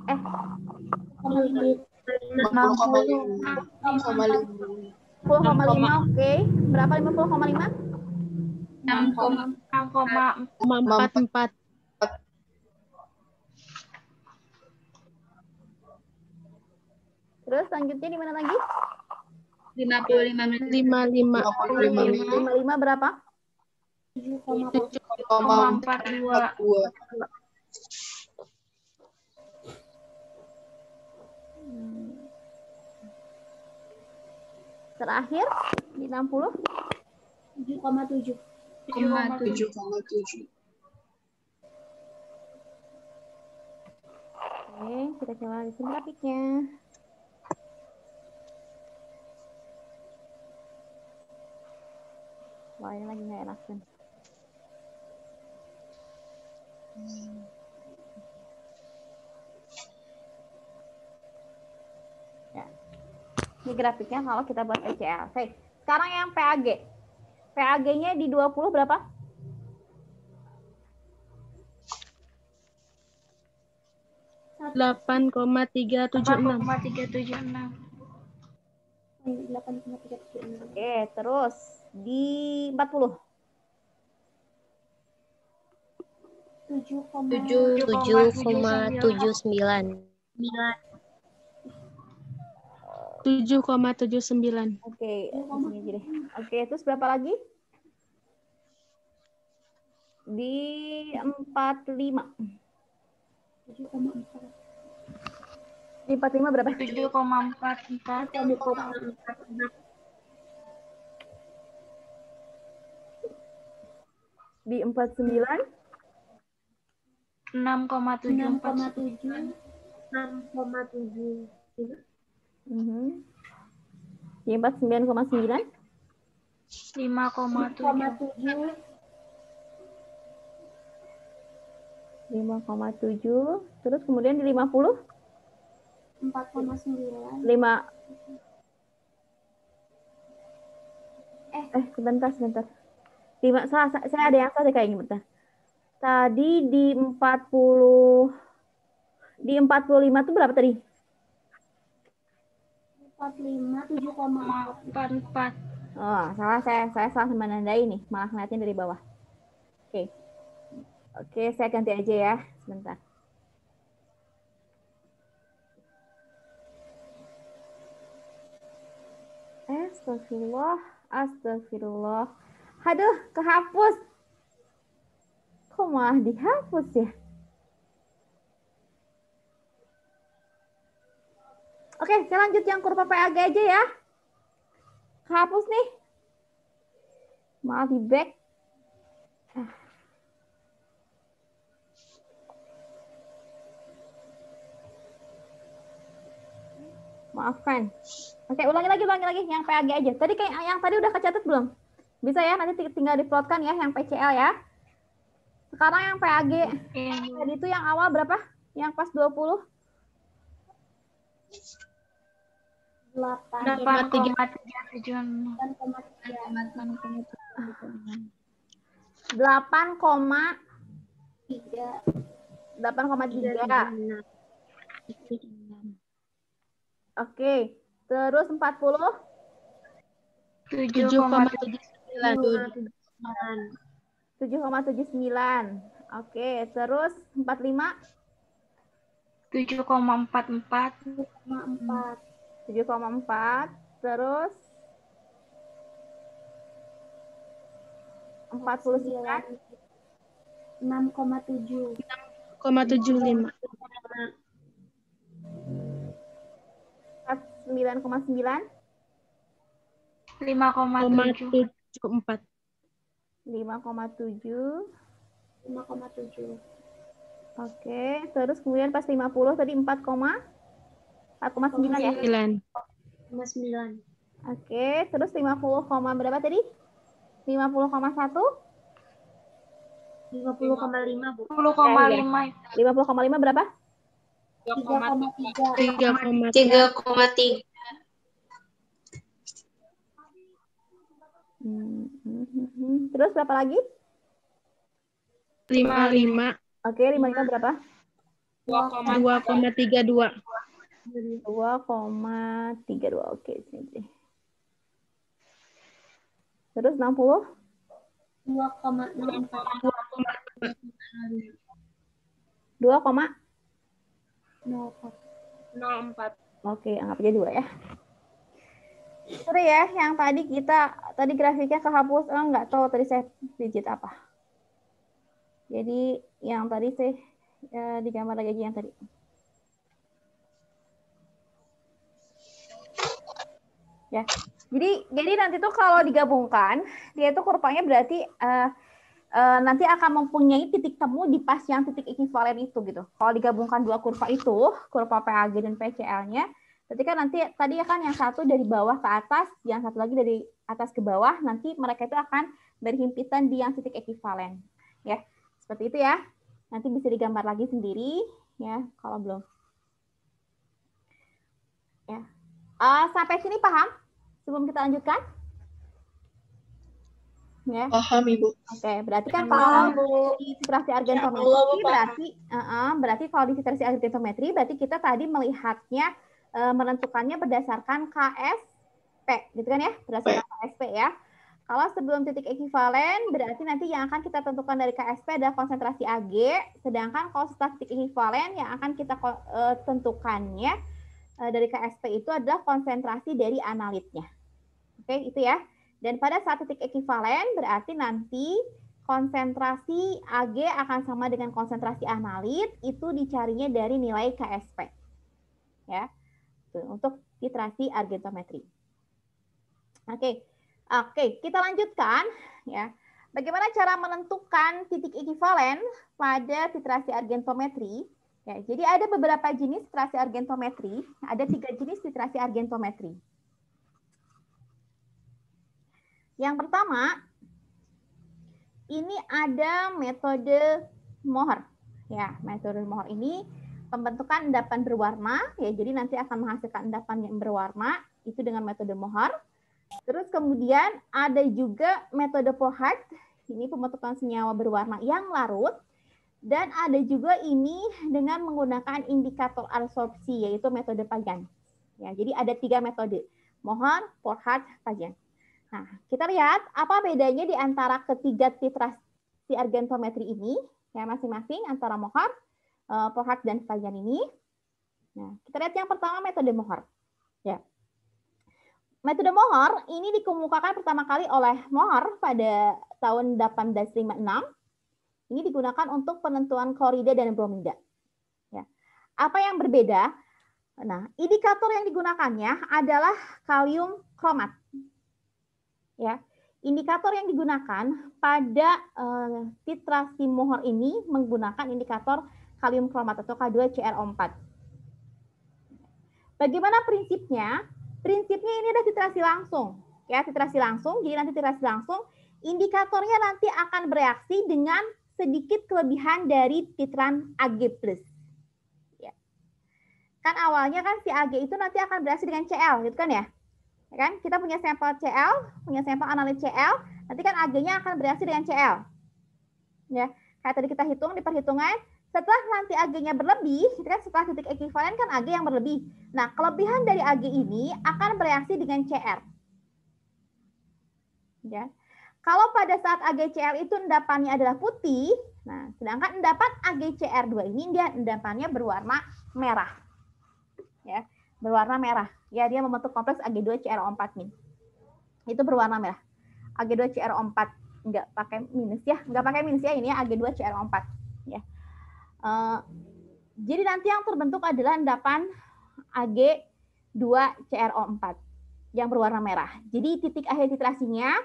50,5, oke. Berapa 50,5? 6,44. Terus selanjutnya di mana lagi? 55. 55 berapa? 7,42. Terakhir di 60? 7,7. 7,7. Oke, kita coba lihat grafiknya. Wah, ini lagi nggak enak kan? Ya. Ini grafiknya kalau kita buat ECL. Oke, sekarang yang PAG. PAG-nya di 20 berapa? 8,376. 8,376. Oke, terus di 40. 7,79. 7,79. Oke, di sini aja deh. Oke, terus berapa lagi? Di 45. 7,4. Di 45 berapa? 7,44. Di 49. 6,74. 6,7. Di 49,9. 5,7. 5,7. Terus kemudian di 50. 4,9. 5. Sebentar. 5, saya ada yang salah kayaknya, bentar. Tadi di 40, di 45 itu berapa tadi? 45, 7,44. Oh, salah saya salah menandai nih, malah ngeliatin dari bawah. Oke, saya ganti aja ya, sebentar. Astagfirullah. Aduh, kehapus. Kok malah dihapus ya? Oke, saya lanjut yang kurva PAG aja ya. Kehapus nih. Maaf di back. Maafkan. Oke, ulangi lagi. Yang PAG aja. Tadi kayak yang tadi udah kecatat belum? Bisa ya, nanti tinggal diplotkan ya yang PCL ya. Sekarang yang PAG. Tadi itu yang awal berapa? Yang pas 20? 8,3. Oke. Terus 40? 7,79. Oke, terus 45? 7,44. 7,4. Terus 49? 6,7. 6,75. 9,9? 5,74. 5,7. 5,7. Oke, terus kemudian pas 50 tadi 4,9 ya? 9. 9. Oke, terus 50, berapa tadi? 50,1? 50,5, Bu. 10,5. 50,5 berapa? 3,3. 3,3. Terus berapa lagi? 55. Oke, 55 berapa? 2,32. 2,32. Oke, sini. Terus 60? 2,04. 2,04. Oke, anggap aja 2 ya. Sorry ya, yang tadi grafiknya kehapus, nggak tahu tadi saya digit apa. Jadi yang tadi saya digambar lagi aja yang tadi. Ya, jadi nanti tuh kalau digabungkan, dia tuh kurvanya berarti nanti akan mempunyai titik temu di pas yang titik ekivalen itu gitu. Kalau digabungkan dua kurva itu, kurva PAG dan PCL-nya, ketika nanti tadi kan yang satu dari bawah ke atas, yang satu lagi dari atas ke bawah, nanti mereka itu akan berhimpitan di yang titik ekivalen. Ya, seperti itu ya. Nanti bisa digambar lagi sendiri ya kalau belum. Ya. Sampai sini paham? Sebelum kita lanjutkan? Ya. Paham, Ibu. Oke, berarti kan kalau di titrasi argentometri berarti kalau di titrasi argentometri berarti kita tadi melihatnya menentukannya berdasarkan KSP, gitu kan ya? Berdasarkan KSP ya. Kalau sebelum titik ekivalen berarti nanti yang akan kita tentukan dari KSP adalah konsentrasi AG, sedangkan kalau setelah titik ekivalen yang akan kita tentukannya dari KSP itu adalah konsentrasi dari analitnya. Oke, itu ya. Dan pada saat titik ekivalen berarti nanti konsentrasi AG akan sama dengan konsentrasi analit, itu dicarinya dari nilai KSP. Ya. Untuk titrasi argentometri. Oke, kita lanjutkan ya. Bagaimana cara menentukan titik ekivalen pada titrasi argentometri? Ya, jadi ada beberapa jenis titrasi argentometri, ada 3 jenis titrasi argentometri. Yang pertama, ini ada metode Mohr. Ya, metode Mohr ini pembentukan endapan berwarna, ya, jadi nanti akan menghasilkan endapan yang berwarna, itu dengan metode Mohr. Terus kemudian ada juga metode Pollard, ini pembentukan senyawa berwarna yang larut. Dan ada juga ini dengan menggunakan indikator absorpsi, yaitu metode Pagan. Ya, jadi ada 3 metode, Mohr, Pollard, Pagan. Nah, kita lihat apa bedanya di antara ketiga titrasi argentometri ini, ya masing-masing antara Mohr, Pollard, dan Pagan ini. Nah, kita lihat yang pertama metode Mohr. Ya. Metode Mohr ini dikemukakan pertama kali oleh Mohr pada tahun 1856. Ini digunakan untuk penentuan klorida dan bromida. Ya. Apa yang berbeda? Nah, indikator yang digunakannya adalah kalium kromat. Ya, Indikator yang digunakan pada titrasi mohor ini menggunakan indikator kalium kromat atau K2CrO4. Bagaimana prinsipnya? Prinsipnya ini adalah titrasi langsung. Ya, titrasi langsung. Jadi nanti titrasi langsung, indikatornya nanti akan bereaksi dengan sedikit kelebihan dari titran Ag+. Ya. Kan awalnya kan si Ag itu nanti akan bereaksi dengan Cl, gitu kan ya? Ya kan? Kita punya sampel Cl, punya sampel analit Cl, nanti kan Ag-nya akan bereaksi dengan Cl. Ya, kayak tadi kita hitung di perhitungan, setelah nanti Ag-nya berlebih, kan setelah titik ekivalen kan Ag yang berlebih. Nah, kelebihan dari Ag ini akan bereaksi dengan Cr. Ya. Kalau pada saat AgCl itu endapannya adalah putih, nah sedangkan endapan AgCr2 ini dia endapannya berwarna merah. Ya, berwarna merah. Ya, dia membentuk kompleks Ag2CrO4 nih. Itu berwarna merah. Ag2CrO4 enggak pakai minus ya, enggak pakai minus ya, ini ya Ag2CrO4 ya. Jadi nanti yang terbentuk adalah endapan Ag2CrO4 yang berwarna merah. Jadi titik akhir titrasinya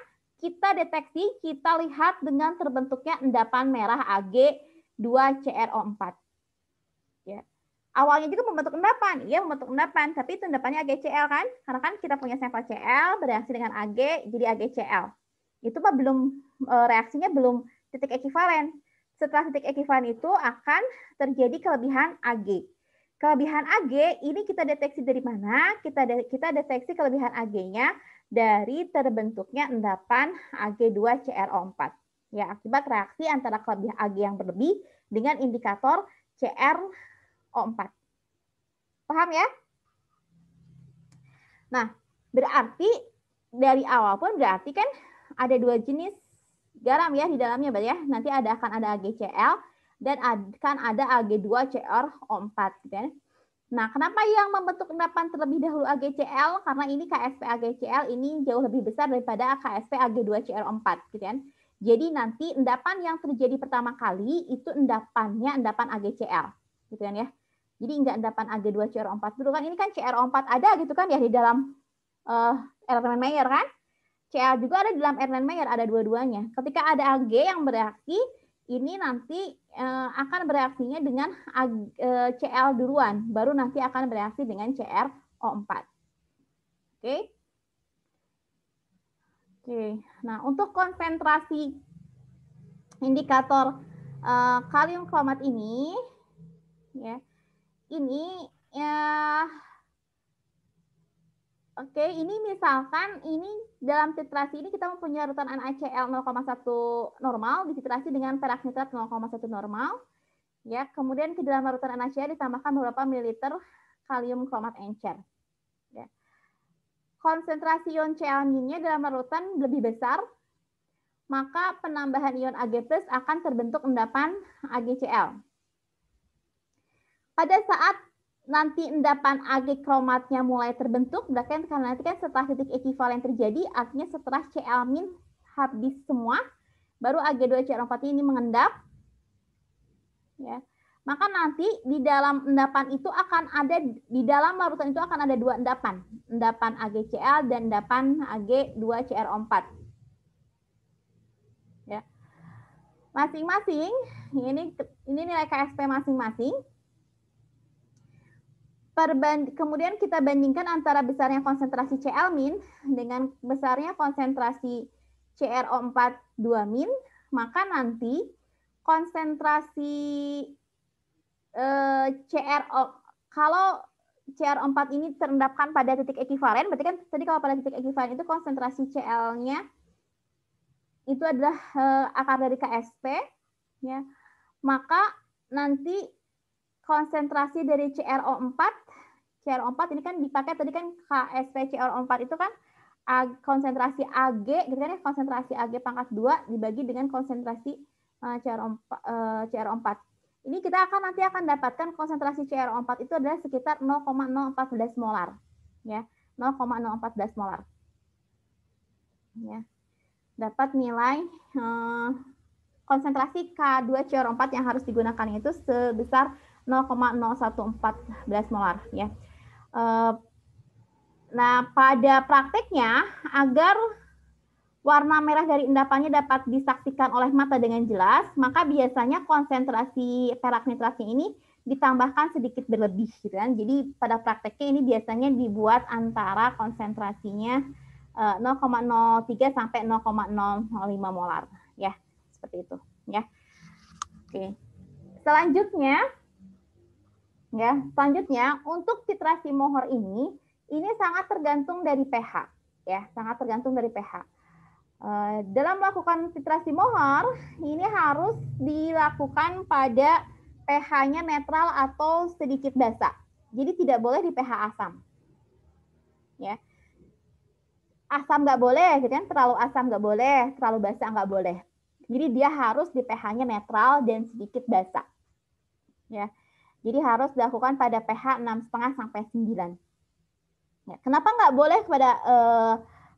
kita deteksi, kita lihat dengan terbentuknya endapan merah Ag2CrO4. Ya. Awalnya juga membentuk endapan, iya membentuk endapan, tapi itu endapannya AgCl kan? Karena kan kita punya sampel Cl bereaksi dengan Ag, jadi AgCl. Itu mah belum reaksinya belum titik ekivalen. Setelah titik ekivalen itu akan terjadi kelebihan Ag. Kelebihan Ag ini kita deteksi dari mana? Kita deteksi kelebihan Ag-nya dari terbentuknya endapan Ag2CrO4. Ya, akibat reaksi antara kelebihan Ag yang berlebih dengan indikator CrO4. Paham ya? Nah, berarti dari awal pun berarti kan ada dua jenis garam ya di dalamnya, ya. Nanti akan ada AgCl dan akan ada Ag2CrO4 gitu ya. Nah, kenapa yang membentuk endapan terlebih dahulu AgCl? Karena ini KSP AgCl ini jauh lebih besar daripada KSP Ag2CrO4 gitu kan. Jadi nanti endapan yang terjadi pertama kali itu endapan AgCl gitu kan ya. Jadi enggak endapan Ag2CrO4 dulu kan, ini kan CrO4 ada gitu kan ya di dalam Erlenmeyer kan. Cl juga ada di dalam Erlenmeyer, ada dua-duanya. Ketika ada Ag yang bereaksi, ini nanti akan bereaksinya dengan Cl duluan, baru nanti akan bereaksi dengan CrO4. Oke. Oke. Nah, untuk konsentrasi indikator kalium kromat ini, ya, ini ya. Oke, ini misalkan ini dalam titrasi ini kita mempunyai rutan NaCl 0,1 normal dititrasi dengan perak nitrat 0,1 normal. Ya, kemudian ke dalam larutan NaCl ditambahkan beberapa mililiter kalium kromat encer. Ya. Konsentrasi ion Cl-nya dalam larutan lebih besar, maka penambahan ion Ag+ akan terbentuk endapan AgCl. Pada saat nanti endapan Ag kromatnya mulai terbentuk, berarti karena nanti kan setelah titik ekivalen terjadi, artinya setelah Cl- habis semua, baru Ag2CrO4 ini mengendap. Ya. Maka nanti di dalam endapan itu akan ada, di dalam larutan itu akan ada dua endapan AgCl dan endapan Ag2CrO4. Ya. Masing-masing, ini nilai KSP masing-masing. Kemudian kita bandingkan antara besarnya konsentrasi Cl- dengan besarnya konsentrasi CrO4 2-, maka nanti konsentrasi kalau CrO4 ini terendapkan pada titik ekivalen, berarti kan tadi kalau pada titik ekivalen itu konsentrasi Cl-nya itu adalah akar dari KSP, ya, maka nanti konsentrasi dari CrO4 ini kan dipakai tadi kan KSP CrO4 itu kan konsentrasi Ag, gitu kan ya, konsentrasi Ag pangkat 2 dibagi dengan konsentrasi CrO4. Ini kita nanti akan dapatkan konsentrasi CrO4 itu adalah sekitar 0,014 molar. Ya, 0,014 molar. Ya. Dapat nilai konsentrasi K2CrO4 yang harus digunakan itu sebesar 0,0114 molar ya. Nah, pada prakteknya agar warna merah dari endapannya dapat disaksikan oleh mata dengan jelas, maka biasanya konsentrasi perak nitratnya ini ditambahkan sedikit berlebih gitu kan. Jadi pada prakteknya ini biasanya dibuat antara konsentrasinya 0,03 sampai 0,005 molar ya. Seperti itu ya. Oke. Selanjutnya untuk titrasi mohor ini sangat tergantung dari pH ya, sangat tergantung dari pH. Dalam melakukan titrasi mohor, ini harus dilakukan pada pH-nya netral atau sedikit basa. Jadi tidak boleh di pH asam. Ya. Asam nggak boleh, gitu kan? Terlalu asam nggak boleh, terlalu basa nggak boleh. Jadi dia harus di pH-nya netral dan sedikit basa. Ya. Jadi harus dilakukan pada pH 6,5 sampai 9. Ya. Kenapa nggak boleh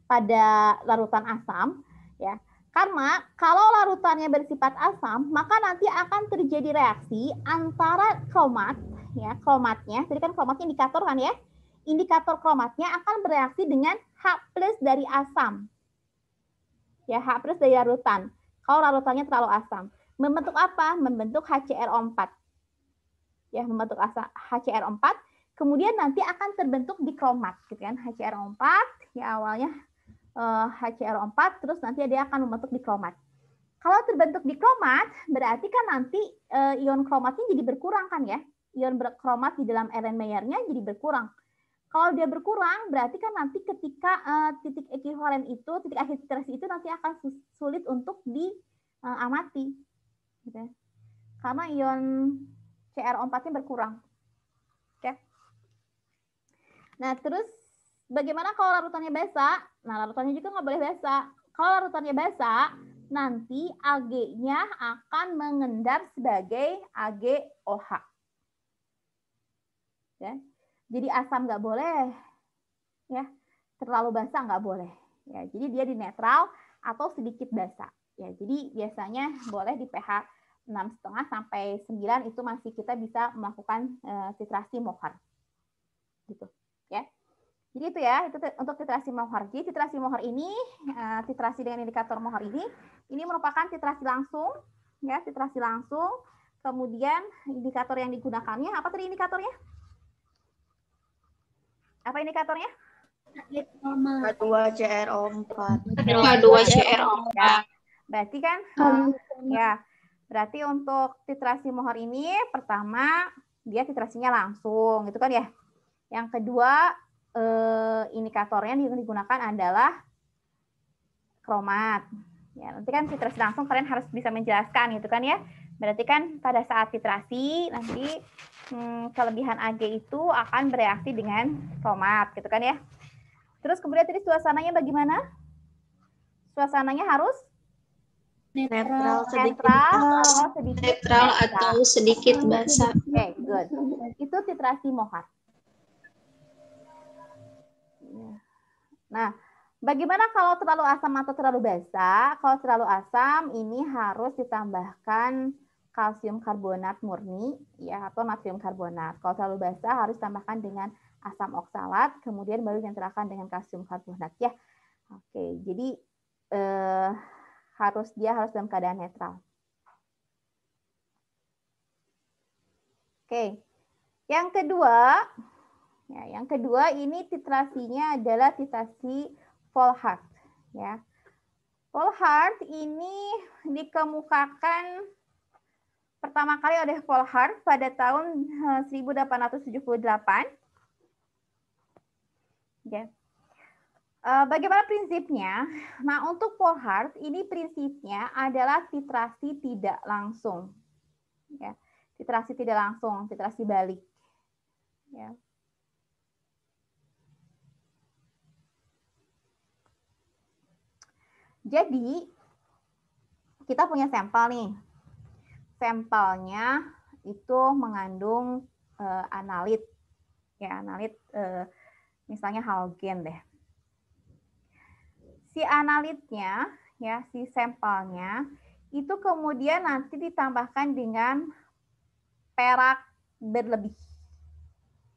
pada larutan asam ya, karena kalau larutannya bersifat asam maka nanti akan terjadi reaksi antara kromat ya, kromatnya tadi kan kromatnya indikator kan ya, indikator kromatnya akan bereaksi dengan H+ dari asam ya, H+ dari larutan kalau larutannya terlalu asam, membentuk apa? Membentuk HCrO4 ya, membentuk HCrO4, kemudian nanti akan terbentuk di kromat gitu kan, HCrO4 ya, awalnya HCrO4, terus nanti dia akan membentuk di kromat. Kalau terbentuk di kromat, berarti kan nanti ion kromatnya jadi berkurang kan ya. Ion kromat di dalam Erlenmeyernya jadi berkurang. Kalau dia berkurang, berarti kan nanti ketika titik ekuivalen itu, titik akhir titrasi itu nanti akan sulit untuk diamati. Gitu ya. Karena ion CrO4-nya berkurang. Oke. Nah, terus bagaimana kalau larutannya basa? Nah, larutannya juga nggak boleh basa. Kalau larutannya basa, nanti Ag-nya akan mengendap sebagai AgOH. Ya. Jadi asam nggak boleh, ya. Terlalu basa nggak boleh. Ya, jadi dia di netral atau sedikit basa. Ya, jadi biasanya boleh di pH 6,5 sampai 9 itu masih kita bisa melakukan titrasi mohor. Gitu, ya. Jadi itu ya, itu untuk titrasi mohor. Jadi titrasi mohor ini, titrasi dengan indikator mohor ini merupakan titrasi langsung, ya, titrasi langsung. Kemudian indikator yang digunakannya, apa tadi indikatornya? Apa indikatornya? H2CrO4. H2CrO4. Ya, berarti kan, ya, berarti untuk titrasi mohor ini, pertama dia titrasinya langsung, gitu kan ya. Yang kedua, indikatornya yang digunakan adalah kromat. Ya, nanti kan titrasi langsung kalian harus bisa menjelaskan gitu kan ya. Berarti kan pada saat titrasi nanti kelebihan Ag itu akan bereaksi dengan kromat gitu kan ya. Terus kemudian tadi suasananya bagaimana? Suasananya harus Netral Atau sedikit basah. Oke, good. Itu titrasi mohor. Nah, bagaimana kalau terlalu asam atau terlalu basa? Kalau terlalu asam, ini harus ditambahkan kalsium karbonat murni, ya, atau natrium karbonat. Kalau terlalu basa, harus ditambahkan dengan asam oksalat, kemudian baru ditambahkan dengan kalsium karbonat, ya. Oke, jadi harus dalam keadaan netral. Oke, yang kedua. Ya, yang kedua ini titrasinya adalah titrasi Volhard. Ya. Volhard ini dikemukakan pertama kali oleh Volhard pada tahun 1878. Ya. Bagaimana prinsipnya? Nah, untuk Volhard ini prinsipnya adalah titrasi tidak langsung. Ya. Titrasi tidak langsung, titrasi balik. Ya. Jadi, kita punya sampel nih. Sampelnya itu mengandung analit. Ya, analit misalnya halogen deh. Si analitnya, ya, si sampelnya, itu kemudian nanti ditambahkan dengan perak berlebih.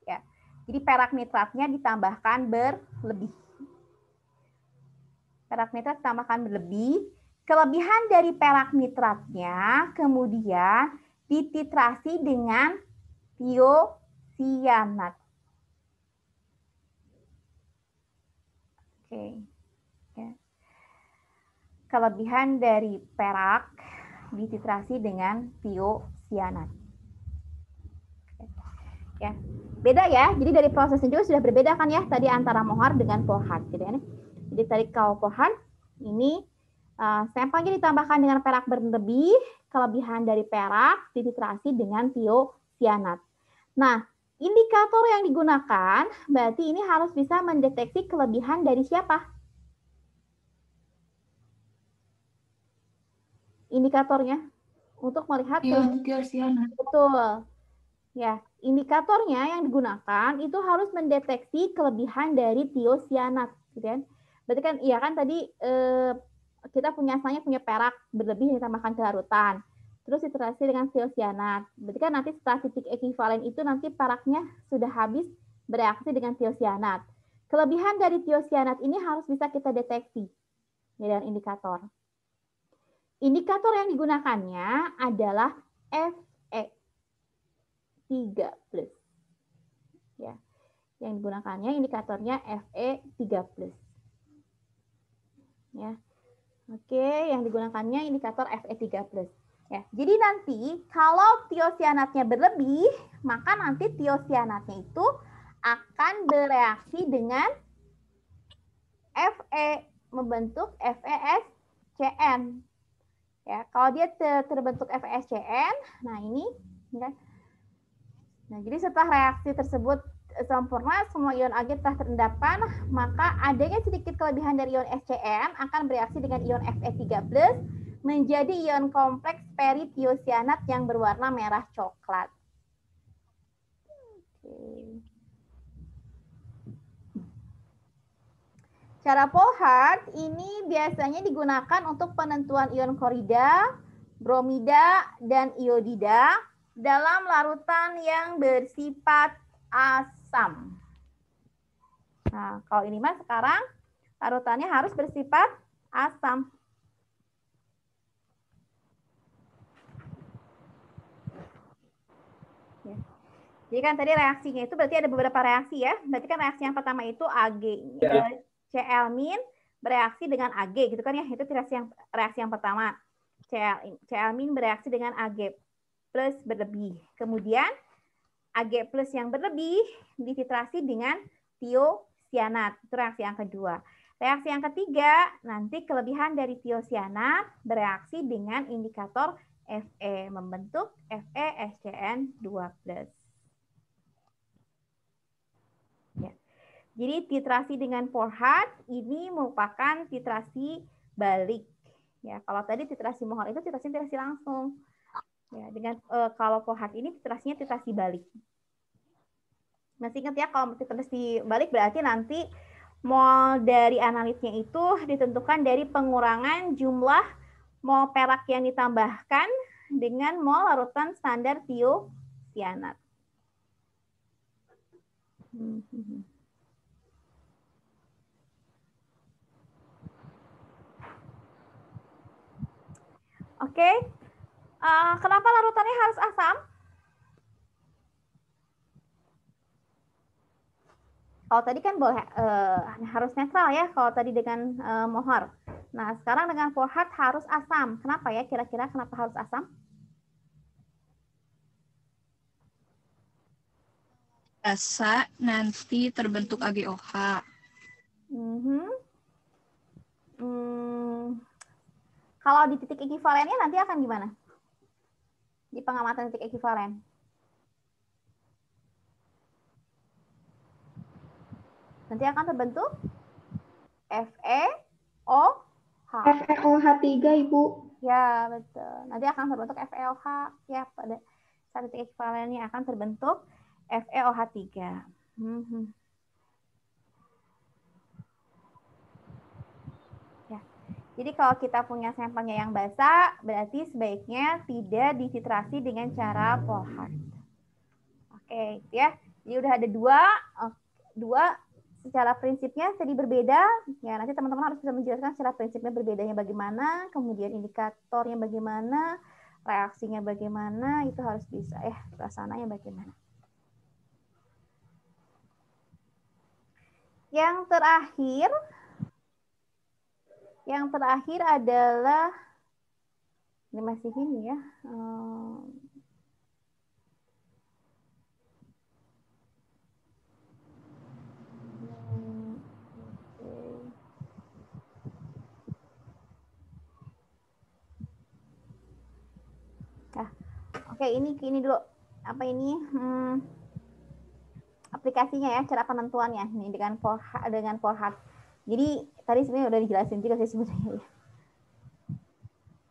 Ya. Jadi perak nitratnya ditambahkan berlebih. Perak nitrat ditambahkan berlebih. Kelebihan dari perak nitratnya kemudian dititrasi dengan tiosianat. Oke. Ya. Kelebihan dari perak dititrasi dengan tiosianat. Ya, beda ya. Jadi dari prosesnya juga sudah berbeda kan ya tadi antara mohar dengan pohar gitu ya. Jadi tadi kalau pohar ini sampelnya ditambahkan dengan perak berlebih, kelebihan dari perak dititrasi dengan tiosianat. Nah, indikator yang digunakan berarti ini harus bisa mendeteksi kelebihan dari siapa? Indikatornya untuk melihat tiosianat. Betul. Ya, indikatornya yang digunakan itu harus mendeteksi kelebihan dari tiosianat, gitu kan? Berarti kan iya kan tadi kita punya perak berlebih ditambahkan kelarutan. Terus dititrasi dengan tiosianat. Berarti kan nanti setelah titik ekuivalen itu nanti peraknya sudah habis bereaksi dengan tiosianat. Kelebihan dari tiosianat ini harus bisa kita deteksi ya, dengan indikator. Indikator yang digunakannya adalah Fe 3+. Ya. Yang digunakannya indikatornya Fe 3+. Ya. Oke, yang digunakannya indikator Fe 3+. Ya. Jadi nanti kalau tiosianatnya berlebih, maka nanti tiosianatnya itu akan bereaksi dengan Fe membentuk FeSCN. Ya, kalau dia terbentuk FeSCN, nah ini kan. Nah, jadi setelah reaksi tersebut sempurna, semua ion Ag telah terendapkan, maka adanya sedikit kelebihan dari ion SCN akan bereaksi dengan ion Fe3+ menjadi ion kompleks peritiosianat yang berwarna merah coklat. Oke. Cara Polhard ini biasanya digunakan untuk penentuan ion klorida, bromida, dan iodida dalam larutan yang bersifat asam. Nah, kalau ini mas sekarang larutannya harus bersifat asam. Ya. Jadi kan tadi reaksinya itu berarti ada beberapa reaksi ya. Berarti kan reaksi yang pertama itu Ag. Cl- bereaksi dengan Ag gitu kan ya. Itu reaksi yang pertama. Cl- bereaksi dengan Ag plus berlebih. Kemudian Ag plus yang berlebih dititrasi dengan tiosianat. Itu reaksi yang kedua. Reaksi yang ketiga, nanti kelebihan dari tiosianat bereaksi dengan indikator Fe membentuk FeSCN2+. Ya. Jadi titrasi dengan Polhard ini merupakan titrasi balik. Ya, kalau tadi titrasi mohar itu titrasi langsung. Ya, dengan kalau Polhard ini titrasinya titrasi balik. Masih ingat ya kalau titrasi balik berarti nanti mol dari analitnya itu ditentukan dari pengurangan jumlah mol perak yang ditambahkan dengan mol larutan standar tiosianat. Oke. Kenapa larutannya harus asam? Kalau tadi kan boleh harus netral ya, kalau tadi dengan mohar. Nah, sekarang dengan Polhard harus asam. Kenapa ya? Kira-kira kenapa harus asam? Biasa nanti terbentuk AgOH. Kalau di titik ekivalennya nanti akan gimana? Di pengamatan titik ekivalen. Nanti akan terbentuk FeOH. FeOH3, Ibu. Ya, betul. Nanti akan terbentuk FeOH. Ya, pada saat titik ekivalennya akan terbentuk FeOH3. Ya. Jadi kalau kita punya sampelnya yang basah, berarti sebaiknya tidak dititrasi dengan cara Polhard. Oke, ya. Jadi udah ada dua secara prinsipnya jadi berbeda. Ya, nanti teman-teman harus bisa menjelaskan secara prinsipnya berbedanya bagaimana, kemudian indikatornya bagaimana, reaksinya bagaimana, itu harus bisa pelaksananya bagaimana. Yang terakhir adalah ini masih ini ya. Oke, ini dulu apa ini aplikasinya ya, cara penentuannya ini dengan Forhard. Jadi tadi sebenarnya udah dijelasin juga sih sebenarnya.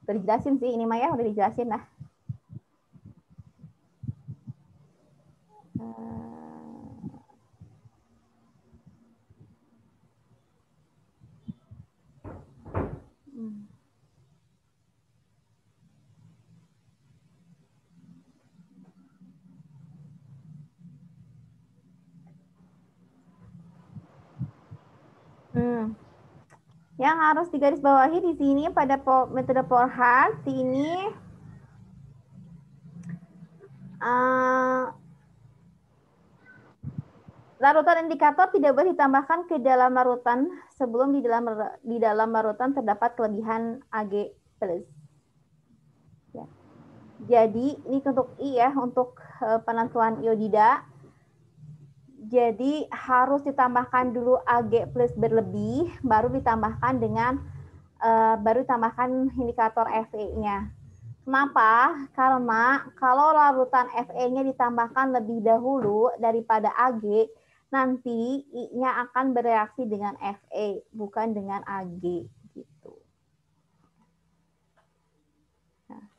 Udah dijelasin sih ini Maya, udah dijelasin lah. Yang harus digarisbawahi di sini pada metode Forhard ini larutan indikator tidak boleh ditambahkan ke dalam larutan sebelum di dalam larutan terdapat kelebihan Ag+. Ya. Jadi ini untuk I ya, untuk penentuan iodida. Jadi harus ditambahkan dulu Ag+ berlebih, baru ditambahkan indikator Fe-nya. Kenapa? Karena kalau larutan Fe-nya ditambahkan lebih dahulu daripada Ag, nanti I-nya akan bereaksi dengan Fe, bukan dengan Ag. Gitu. Nah.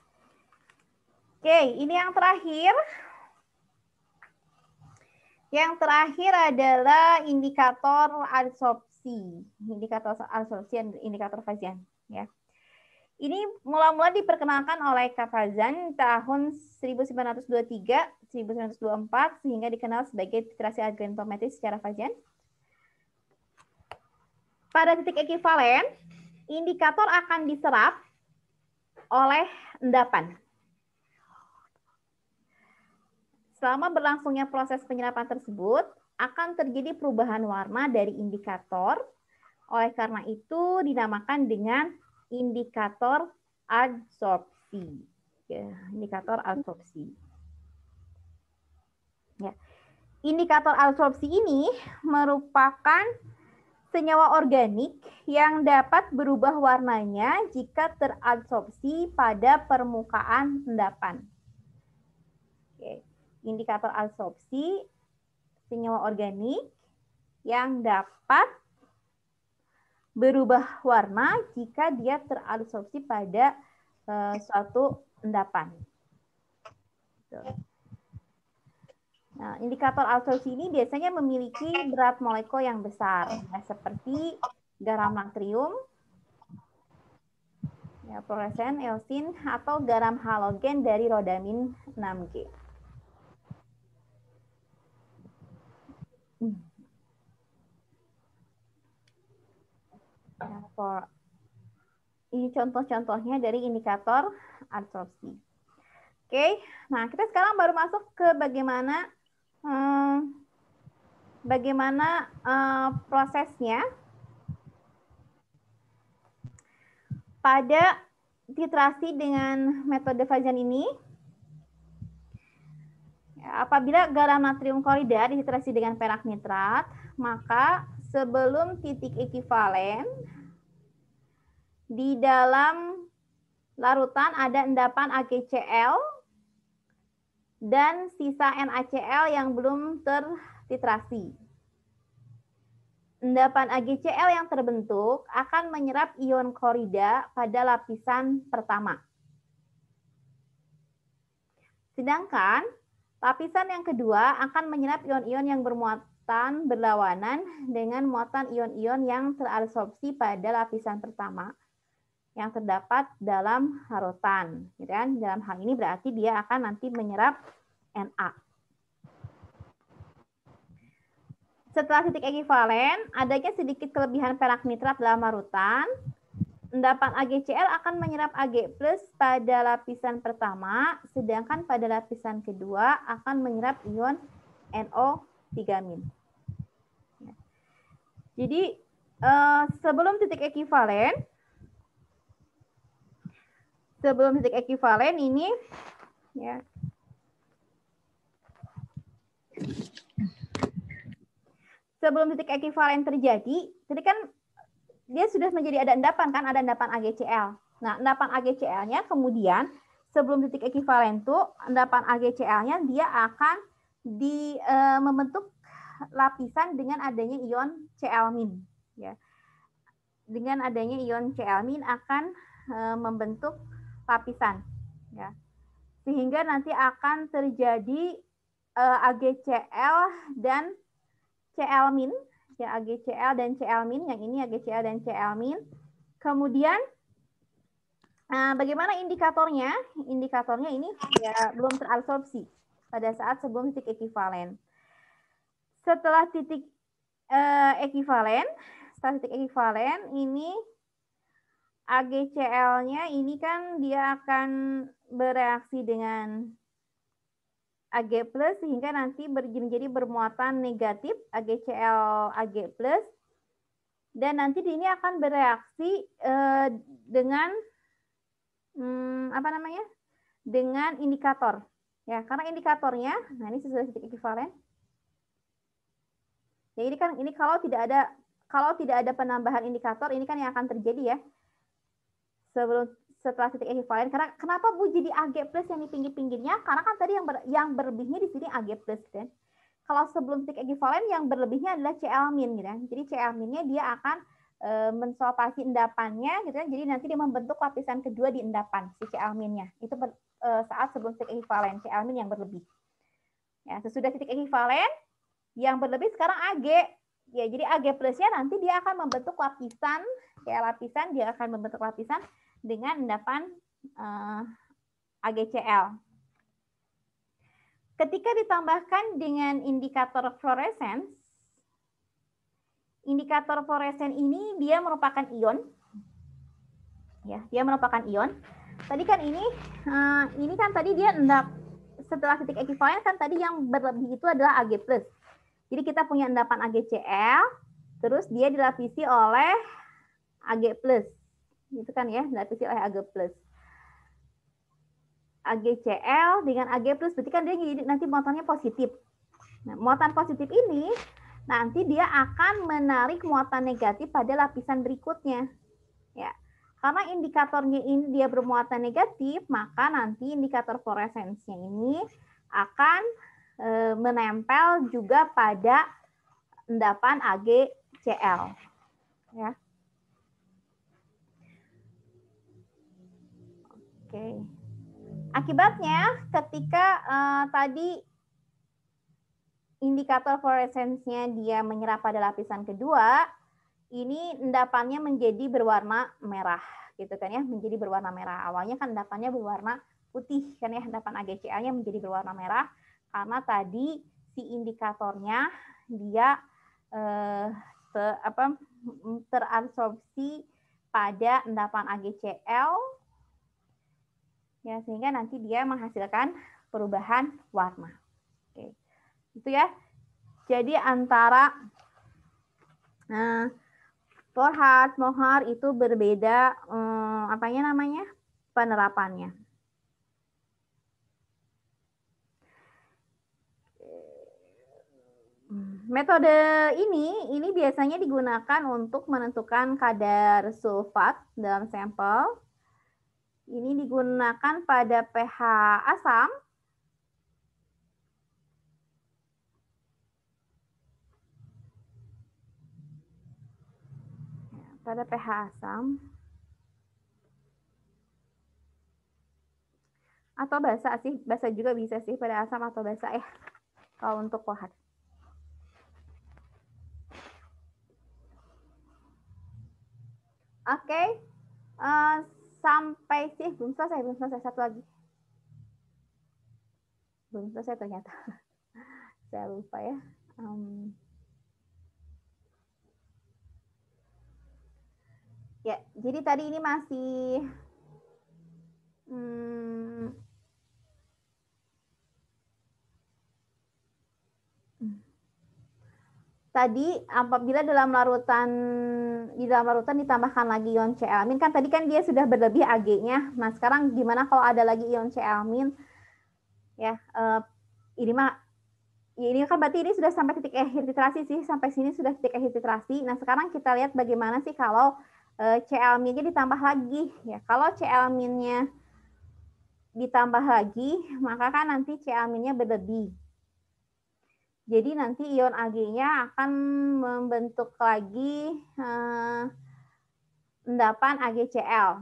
Oke, ini yang terakhir. Yang terakhir adalah indikator adsorpsi, indikator Fazan. Ya. Ini mula-mula diperkenalkan oleh Fazan tahun 1923-1924 sehingga dikenal sebagai titrasi argentometris secara Fazan. Pada titik ekivalen, indikator akan diserap oleh endapan. Selama berlangsungnya proses penyerapan tersebut, akan terjadi perubahan warna dari indikator. Oleh karena itu, dinamakan dengan indikator adsorpsi. Ya, indikator adsorpsi. Ya. Indikator adsorpsi ini merupakan senyawa organik yang dapat berubah warnanya jika teradsorpsi pada permukaan endapan. Oke. Indikator adsorpsi senyawa organik yang dapat berubah warna jika dia teradsorpsi pada suatu endapan. Nah, indikator adsorpsi ini biasanya memiliki berat molekul yang besar, ya, seperti garam natrium, ya, fluoresen, eosin, atau garam halogen dari rodamin 6G. Ini contoh-contohnya dari indikator adsorpsi. Oke, nah kita sekarang baru masuk ke bagaimana prosesnya pada titrasi dengan metode Fazan ini. Apabila garam natrium klorida dititrasi dengan perak nitrat, maka sebelum titik ekivalen di dalam larutan ada endapan AgCl dan sisa NaCl yang belum tertitrasi. Endapan AgCl yang terbentuk akan menyerap ion klorida pada lapisan pertama. Sedangkan lapisan yang kedua akan menyerap ion-ion yang bermuatan berlawanan dengan muatan ion-ion yang teradsorpsi pada lapisan pertama yang terdapat dalam larutan. Dalam hal ini berarti dia akan nanti menyerap Na. Setelah titik ekivalen, adanya sedikit kelebihan perak nitrat dalam larutan. Endapan AgCl akan menyerap Ag+ pada lapisan pertama, sedangkan pada lapisan kedua akan menyerap ion NO3-. Jadi sebelum titik ekivalen ini ya. Sebelum titik ekivalen terjadi, tadi kan dia sudah menjadi ada endapan kan, ada endapan AgCl. Nah, endapan AgCl-nya kemudian sebelum titik ekivalen tuh endapan AgCl-nya dia akan membentuk lapisan dengan adanya ion Cl-, ya. Dengan adanya ion Cl- akan membentuk lapisan, ya. Sehingga nanti akan terjadi AgCl dan Cl-, ya, AgCl dan Cl-, yang ini AgCl dan Cl-. Kemudian bagaimana indikatornya? Indikatornya ini ya belum terabsorpsi pada saat sebelum titik ekivalen. Setelah titik ekivalen ini AgCl-nya ini kan dia akan bereaksi dengan Ag+ sehingga nanti menjadi bermuatan negatif AgCl Ag+, dan nanti ini akan bereaksi dengan dengan indikator, ya, karena indikatornya, nah ini sesudah titik ekivalen. Ya, ini kalau tidak ada penambahan indikator, ini kan yang akan terjadi ya setelah titik ekivalen. Karena kenapa Bu jadi Ag+ yang di pinggir-pinggirnya? Karena kan tadi yang berlebihnya di sini Ag+, kan. Kalau sebelum titik ekivalen yang berlebihnya adalah Cl-, gitu kan. Jadi Cl-nya dia akan mensolvasi endapannya, gitu kan. Jadi nanti dia membentuk lapisan kedua di endapan si Cl-nya. Itu saat sebelum titik ekivalen, Cl- yang berlebih. Ya, sesudah titik ekivalen yang berlebih sekarang Ag. Ya, jadi Ag+-nya nanti dia akan membentuk lapisan, dia akan membentuk lapisan dengan endapan AgCl. Ketika ditambahkan dengan indikator fluoresens, indikator fluoresen ini dia merupakan ion. Ya, dia merupakan ion. Tadi kan ini kan tadi dia setelah titik ekivalen kan tadi yang berlebih itu adalah Ag+. Jadi kita punya endapan AgCl, terus dia dilapisi oleh Ag+. Gitu kan ya, dilapisi oleh Ag+. AgCl dengan Ag+, berarti kan dia nanti muatannya positif. Nah, muatan positif ini nanti dia akan menarik muatan negatif pada lapisan berikutnya. Ya. Karena indikatornya ini dia bermuatan negatif, maka nanti indikator fluoresensnya ini akan menempel juga pada endapan AgCl. Ya. Oke. Akibatnya ketika tadi indikator fluoresensnya dia menyerap pada lapisan kedua, ini endapannya menjadi berwarna merah, gitu kan ya, menjadi berwarna merah. Awalnya kan endapannya berwarna putih kan ya, endapan AgCl-nya menjadi berwarna merah karena tadi si indikatornya dia terabsorpsi pada endapan AgCl, ya, sehingga nanti dia menghasilkan perubahan warna. Oke. Itu ya. Jadi antara Forhard, Mohar itu berbeda penerapannya. Metode ini biasanya digunakan untuk menentukan kadar sulfat dalam sampel. Ini digunakan pada pH asam. Pada pH asam. Atau basa sih, basa juga bisa sih pada asam atau basa ya. Kalau untuk Forhard. Oke. Sampai sih belum selesai satu lagi. Belum selesai ternyata. Saya lupa ya. Ya, jadi tadi ini masih tadi apabila di dalam larutan ditambahkan lagi ion C-amin, kan tadi kan dia sudah berlebih Ag-nya. Nah, sekarang gimana kalau ada lagi ion C-amin? Ya, ini kan berarti ini sudah sampai titik akhir titrasi sih, sampai sini sudah titik akhir titrasi. Nah, sekarang kita lihat bagaimana sih kalau C-aminnya ditambah lagi. Ya, kalau C-aminnya ditambah lagi, maka kan nanti C-aminnya berlebih. Jadi nanti ion Ag-nya akan membentuk lagi endapan AgCl.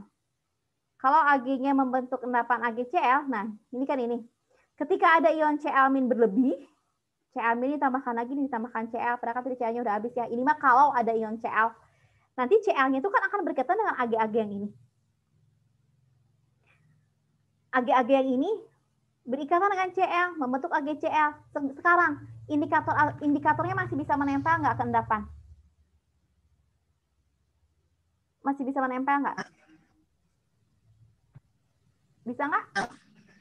Kalau Ag-nya membentuk endapan AgCl, nah ini kan ini. Ketika ada ion C-amin berlebih, C-amin ditambahkan lagi, ditambahkan Cl, padahal tadi Cl-nya udah habis ya. Ini mah kalau ada ion Cl. Nanti Cl-nya itu kan akan berkaitan dengan Ag-Ag yang ini. Ag-Ag yang ini berikatan dengan Cl, membentuk AgCl. Sekarang indikatornya masih bisa menempel nggak ke endapan? Masih bisa menempel nggak? Bisa nggak?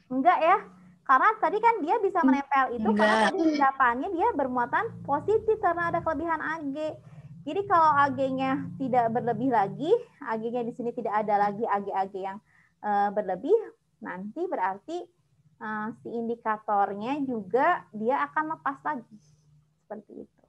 Enggak ya. Karena tadi kan dia bisa menempel itu karena tadi endapannya dia bermuatan positif karena ada kelebihan Ag. Jadi kalau Ag-nya tidak berlebih lagi, Ag-nya di sini tidak ada lagi Ag yang berlebih, nanti berarti si indikatornya juga dia akan lepas lagi. Seperti itu.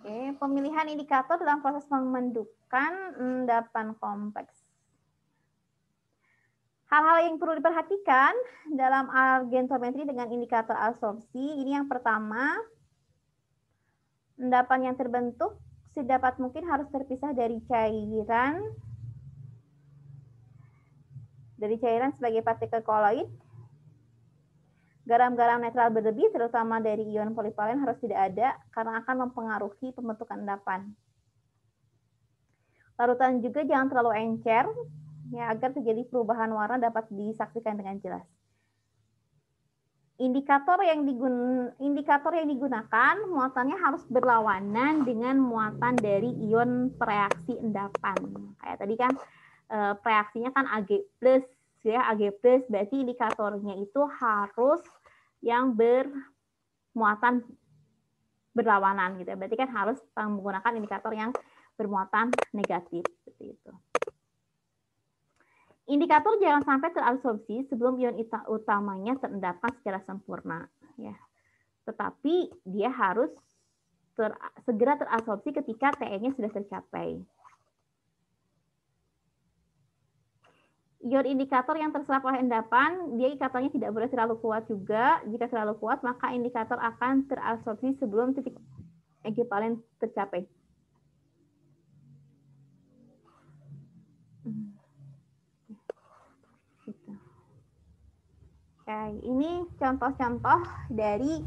Oke, pemilihan indikator dalam proses pembentukan endapan kompleks. Hal-hal yang perlu diperhatikan dalam argentometri dengan indikator absorpsi, ini yang pertama, endapan yang terbentuk sedapat mungkin harus terpisah dari cairan sebagai partikel koloid. Garam-garam netral berlebih, terutama dari ion polivalen harus tidak ada, karena akan mempengaruhi pembentukan endapan. Larutan juga jangan terlalu encer, ya, agar terjadi perubahan warna dapat disaksikan dengan jelas. Indikator yang digunakan muatannya harus berlawanan dengan muatan dari ion pereaksi endapan. Kayak tadi kan reaksinya kan Ag+, ya, Ag+, berarti indikatornya itu harus yang bermuatan berlawanan gitu. Berarti kan harus menggunakan indikator yang bermuatan negatif seperti itu. Indikator jangan sampai terabsorpsi sebelum ion utamanya terendapkan secara sempurna, ya. Tetapi dia harus segera terabsorpsi ketika TE-nya sudah tercapai. Ion indikator yang terserap oleh endapan, dia ikatannya tidak boleh terlalu kuat juga. Jika terlalu kuat, maka indikator akan terabsorpsi sebelum titik ekivalen tercapai. Oke, ini contoh-contoh dari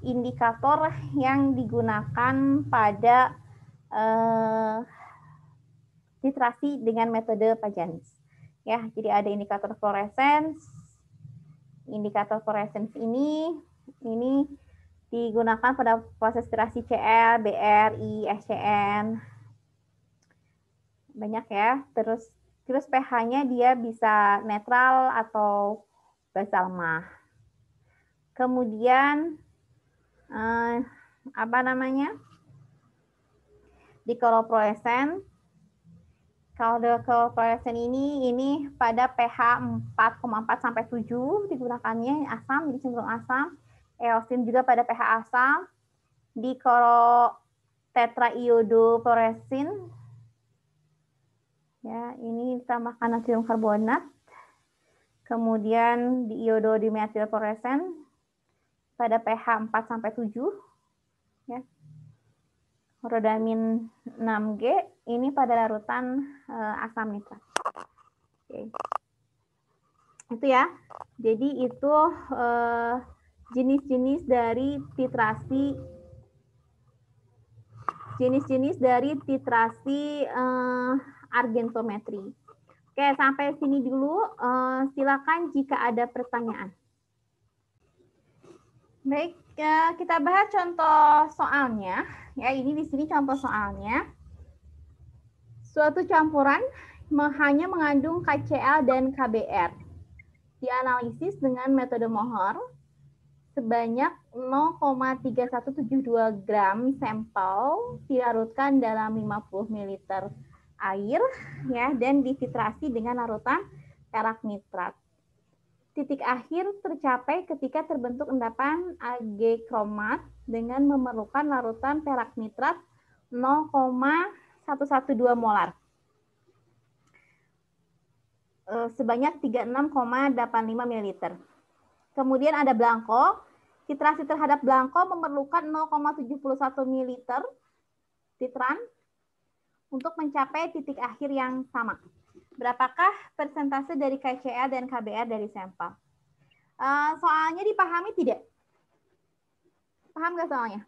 indikator yang digunakan pada titrasi dengan metode Pajanis. Ya, jadi ada indikator fluoresens. Indikator fluoresens ini digunakan pada proses titrasi Cl, Br, I, SCN. Banyak ya. Terus pH-nya dia bisa netral atau basalmah. Kemudian di kolofluoresen. Kalau kolofluoresen ini pada pH 4,4 sampai 7 digunakannya asam, jadi cenderung asam. Eosin juga pada pH asam. Di tetraiodo-fluoresin, ya, ini ditambahkan natrium karbonat. Kemudian di iodo-dimetil fluoresen pada pH 4 sampai 7, ya. Rodamin 6G ini pada larutan asam nitrat. Oke. Itu ya. Jadi itu jenis-jenis dari titrasi argentometri. Oke, sampai sini dulu. Silakan jika ada pertanyaan. Baik. kita bahas contoh soalnya. Ya, ini di sini contoh soalnya. Suatu campuran hanya mengandung KCl dan KBr. Dianalisis dengan metode Mohr sebanyak 0,3172 gram sampel dilarutkan dalam 50 ml air ya dan dititrasi dengan larutan perak nitrat. Titik akhir tercapai ketika terbentuk endapan Ag kromat dengan memerlukan larutan perak nitrat 0,112 molar. Sebanyak 36,85 ml. Kemudian ada blanko. Titrasi terhadap blanko memerlukan 0,71 ml titran untuk mencapai titik akhir yang sama. Berapakah persentase dari KCl dan KBr dari sampel? Soalnya dipahami tidak? Paham nggak soalnya?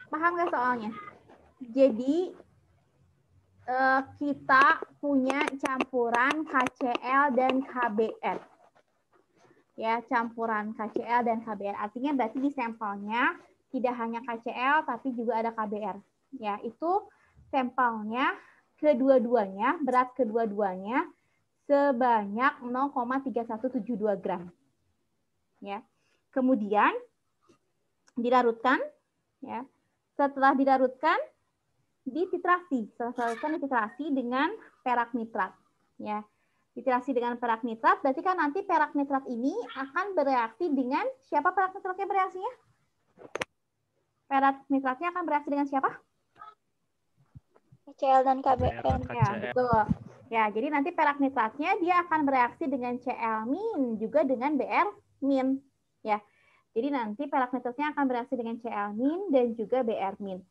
Paham nggak soalnya? Jadi kita punya campuran KCl dan KBr. Ya, campuran KCl dan KBr. Artinya berarti di sampelnya tidak hanya KCl tapi juga ada KBr. Ya, itu sampelnya kedua-duanya, berat kedua-duanya sebanyak 0,3172 gram. Ya. Kemudian dilarutkan ya. Setelah dilarutkan dititrasi dengan perak nitrat ya. Dititrasi dengan perak nitrat berarti kan nanti perak nitrat ini akan bereaksi dengan siapa perak nitratnya bereaksinya? Perak nitratnya akan bereaksi dengan siapa? KCl dan KBr. Ya, betul. Ya, jadi nanti perak nitratnya dia akan bereaksi dengan Cl- juga dengan Br-. Ya. Jadi nanti perak nitratnya akan bereaksi dengan Cl- dan juga Br-.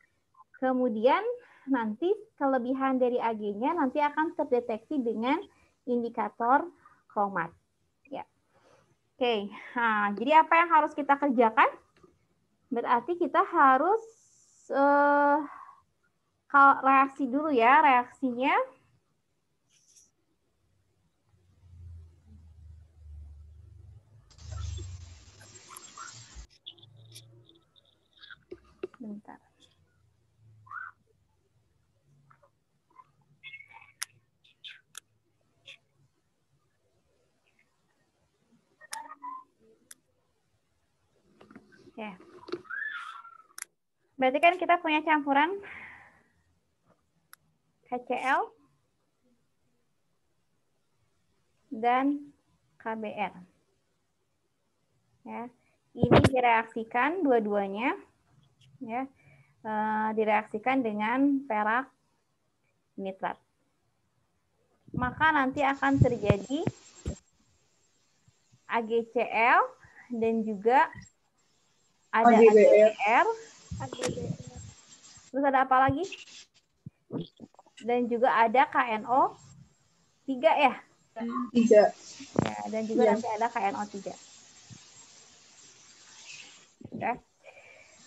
Kemudian nanti kelebihan dari Ag-nya nanti akan terdeteksi dengan indikator kromat. Ya. Oke, nah, jadi apa yang harus kita kerjakan? Berarti kita harus reaksi dulu ya, reaksinya. Bentar. Ya. Berarti kan kita punya campuran KCl dan KBr. Ya. Ini direaksikan dua-duanya ya. Direaksikan dengan perak nitrat. Maka nanti akan terjadi AgCl dan juga ada AgBr. Terus ada apa lagi? Dan juga ada KNO3 ya? 3. Ya, dan juga nanti ada KNO3. Oke.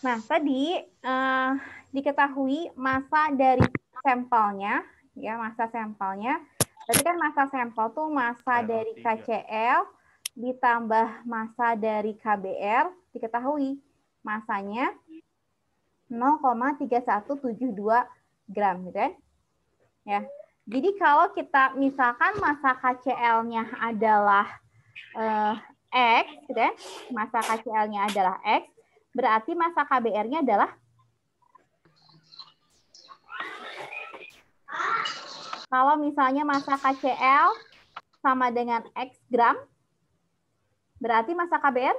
Nah, tadi diketahui massa dari sampelnya, ya massa sampelnya. Berarti kan massa sampel tuh massa dari KCl ditambah massa dari KBr, diketahui massanya 0,3172 gram, gitu kan? Ya. Jadi kalau kita misalkan massa KCl-nya adalah X, gitu kan? Massa KCl-nya adalah X, berarti massa KBr-nya adalah kalau misalnya massa KCl sama dengan X gram, berarti massa KBr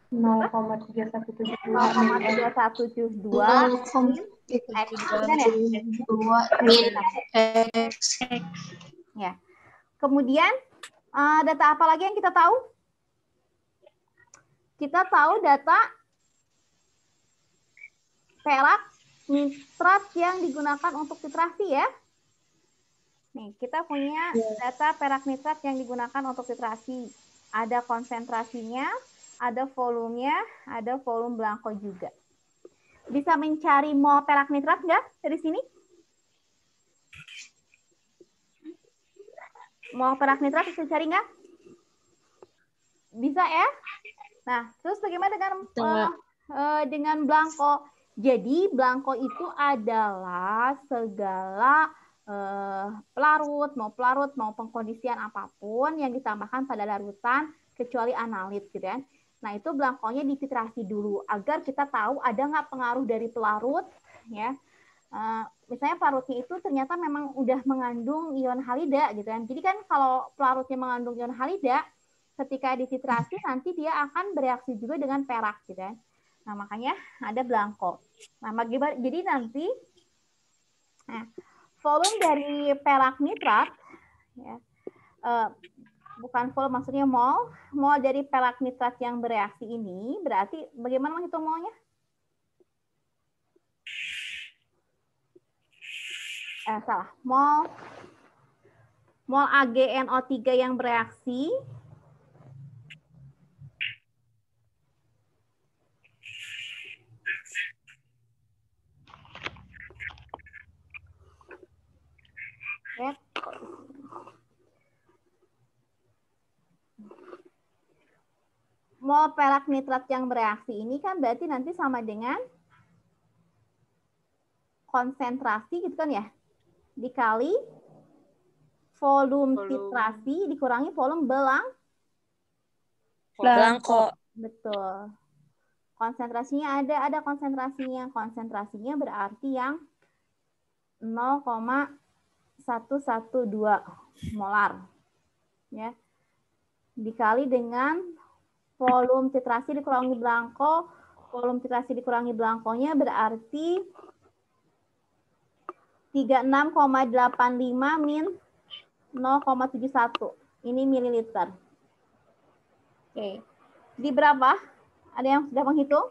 0,3172 X. Ya. Kemudian data apa lagi yang kita tahu? Kita tahu data perak nitrat yang digunakan untuk titrasi ya. Nih, kita punya data perak nitrat yang digunakan untuk titrasi. Ada konsentrasinya, ada volumenya, ada volume blanko juga. Bisa mencari mol perak nitrat nggak dari sini? Mol perak nitrat bisa cari nggak? Bisa ya? Nah, terus bagaimana dengan blanko? Jadi blanko itu adalah segala pelarut mau pengkondisian apapun yang ditambahkan pada larutan kecuali analit gitu kan. Nah, itu blankonya dititrasi dulu agar kita tahu ada nggak pengaruh dari pelarut ya. Misalnya pelarutnya itu ternyata memang udah mengandung ion halida gitu kan. Jadi kan kalau pelarutnya mengandung ion halida, ketika dititrasi nanti dia akan bereaksi juga dengan perak gitu kan. Nah, makanya ada blanko. Nah, jadi nanti volume dari perak nitrat ya, bukan volume maksudnya mol dari perak nitrat yang bereaksi ini berarti bagaimana menghitung molnya? Salah. Mol AgNO3 yang bereaksi mol perak nitrat yang bereaksi ini kan berarti nanti sama dengan konsentrasi gitu kan ya, dikali volume titrasi dikurangi volume Blanko. Betul. Konsentrasinya ada konsentrasinya. Konsentrasinya berarti yang 0,112 molar. Ya. Dikali dengan volume titrasi dikurangi blanko. Volume titrasi dikurangi blankonya berarti 36,85 min 0,71. Ini mililiter. Oke. Di berapa? Ada yang sudah menghitung?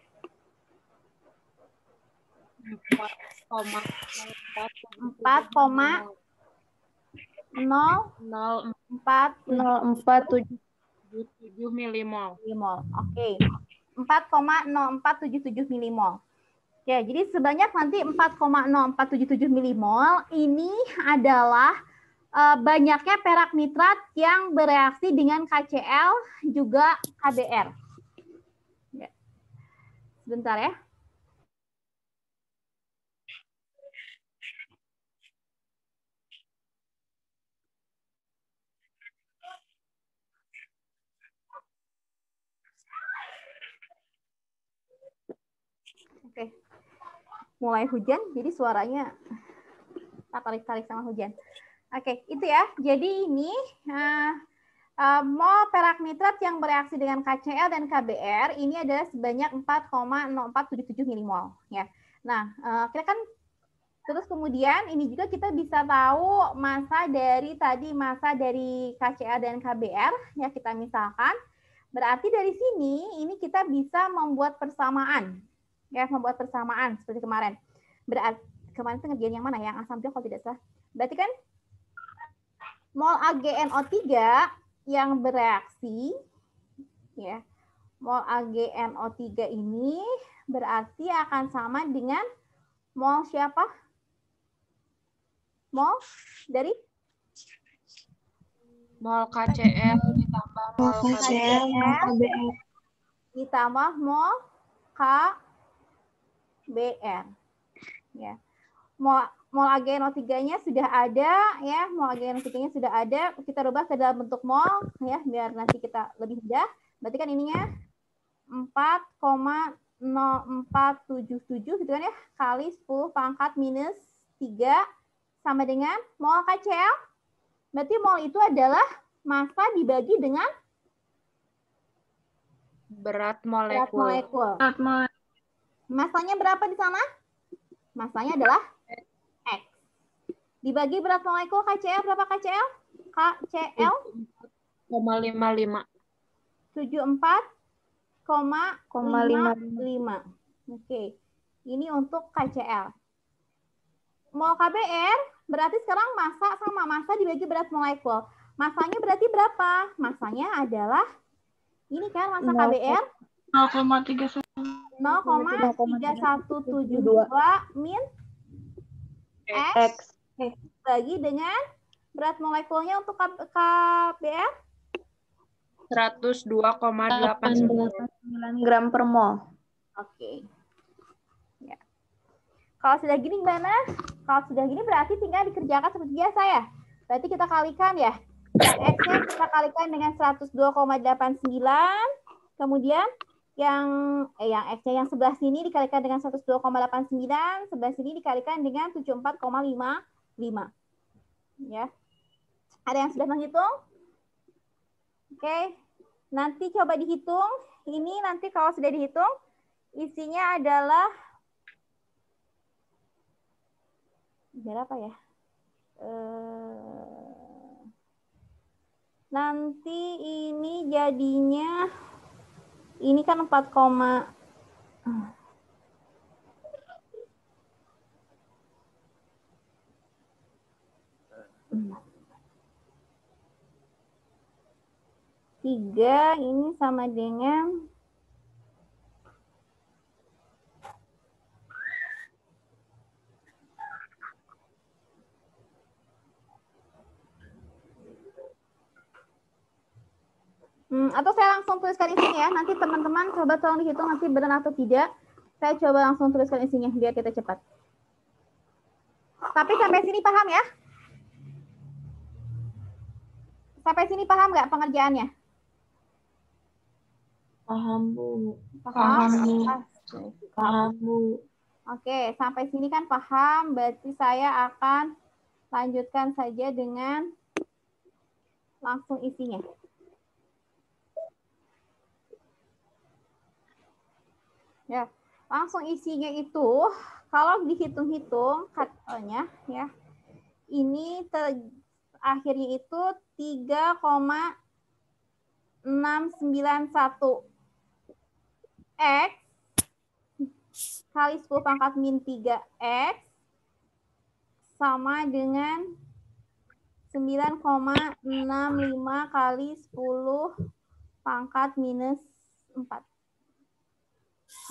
4,0477 milimol. Oke. 4,0477 milimol. Oke, jadi sebanyak nanti 4,0477 milimol ini adalah banyaknya perak nitrat yang bereaksi dengan KCl juga KBr. Ya. Sebentar ya. Oke. Mulai hujan, jadi suaranya tarik-tarik sama hujan. Oke, itu ya. Jadi ini mol perak nitrat yang bereaksi dengan KCl dan KBr ini adalah sebanyak 4,0477 milimol. Ya. Nah, kita kan terus kemudian ini juga kita bisa tahu massa dari KCl dan KBr. Ya, kita misalkan. Berarti dari sini ini kita bisa membuat persamaan. Ya, membuat persamaan seperti kemarin. Berarti kemarin itu ngerjain yang mana? Yang asam kalau tidak salah. Berarti kan mol AgNO3 yang bereaksi ya. Mol AgNO3 ini berarti akan sama dengan mol siapa? Mol dari Mol KCl ditambah mol KBr ditambah mol KBr. Ya. Mol AgNO3-nya sudah ada ya, mol AgNO3-nya sudah ada. Kita rubah ke dalam bentuk mol ya biar nanti kita lebih mudah. Berarti kan ininya 4,0477 gitu kan ya, kali 10 pangkat minus 3 sama dengan mol KCl. Berarti mol itu adalah massa dibagi dengan berat molekul. Massanya berapa di sana? Massanya adalah X. Dibagi berat molekul KCl berapa KCl? KCl 74,55. 74,55. Oke. Ini untuk KCl. Mol KBr berarti sekarang massa sama massa dibagi berat molekul. Massanya berarti berapa? Massanya adalah ini kan massa KBR 0,3172 min X bagi dengan Berat molekulnya untuk KBR? 102,89. gram per mol. Oke. Ya. Kalau sudah gini gimana? Kalau sudah gini berarti tinggal dikerjakan seperti biasa ya. Berarti kita kalikan ya. X-nya kita kalikan dengan 102,89. Kemudian yang X-nya yang sebelah sini dikalikan dengan 102,89, sebelah sini dikalikan dengan 74,55. Ya. Ada yang sudah menghitung? Oke. Nanti coba dihitung. Ini nanti kalau sudah dihitung, isinya adalah berapa ya? Nanti ini jadinya ini kan 4, 3 ini sama dengan atau saya langsung tuliskan isinya ya. Nanti teman-teman coba tolong dihitung nanti benar atau tidak. Saya coba langsung tuliskan isinya biar kita cepat. Tapi sampai sini paham ya? Sampai sini paham nggak pengerjaannya? Paham, Bu. Paham? Paham, Bu. Oke, sampai sini kan paham. Berarti saya akan lanjutkan saja dengan langsung isinya. Ya, langsung isinya itu kalau dihitung-hitung katanya ya. Ini akhirnya itu 3,691 X kali 10 pangkat min 3X sama dengan 9,65 kali 10 pangkat minus 4.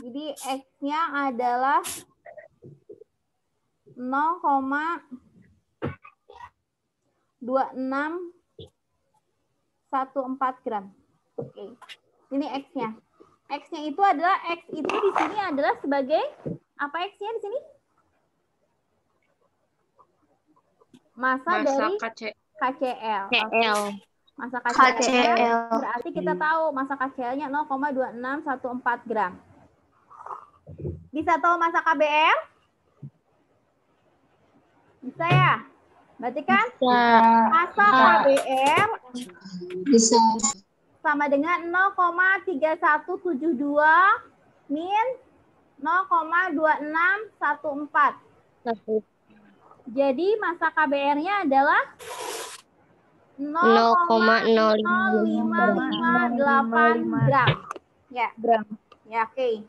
Jadi X-nya adalah 0,2614 gram. Oke. Ini X-nya. X-nya itu adalah X itu di sini adalah sebagai apa X-nya di sini? Masa dari KCl. KCl. Masa KCl. Berarti kita tahu masa KCl-nya 0,2614 gram. Bisa tahu masa KBR? Bisa ya? Berarti kan masa KBR Bisa. sama dengan 0,3172 min 0,2614. Jadi masa KBR-nya adalah 0,0558 gram. Ya. Ya, oke.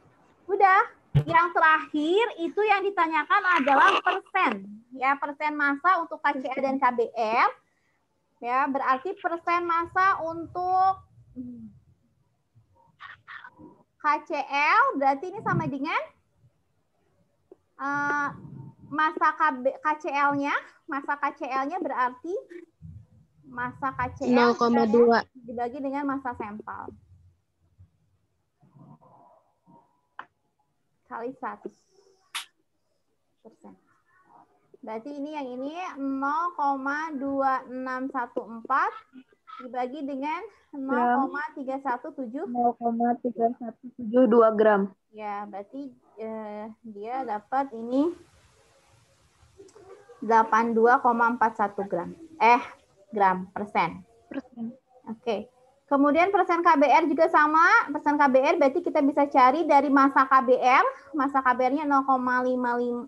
Udah. Yang terakhir itu yang ditanyakan adalah persen. Ya, persen massa untuk KCl dan KBR. Ya, berarti persen massa untuk KCl berarti ini sama dengan massa KCl-nya. Massa KCl-nya berarti massa KCl 0,2 dibagi dengan massa sampel. Kali 100%. Berarti ini yang ini 0,2614 dibagi dengan 0,317. 0,3172 gram. Ya, berarti dia dapat ini 82,41 gram. Gram persen. Oke. Kemudian persen KBR juga sama. Persen KBR berarti kita bisa cari dari massa KBR. Massa KBR-nya 0,058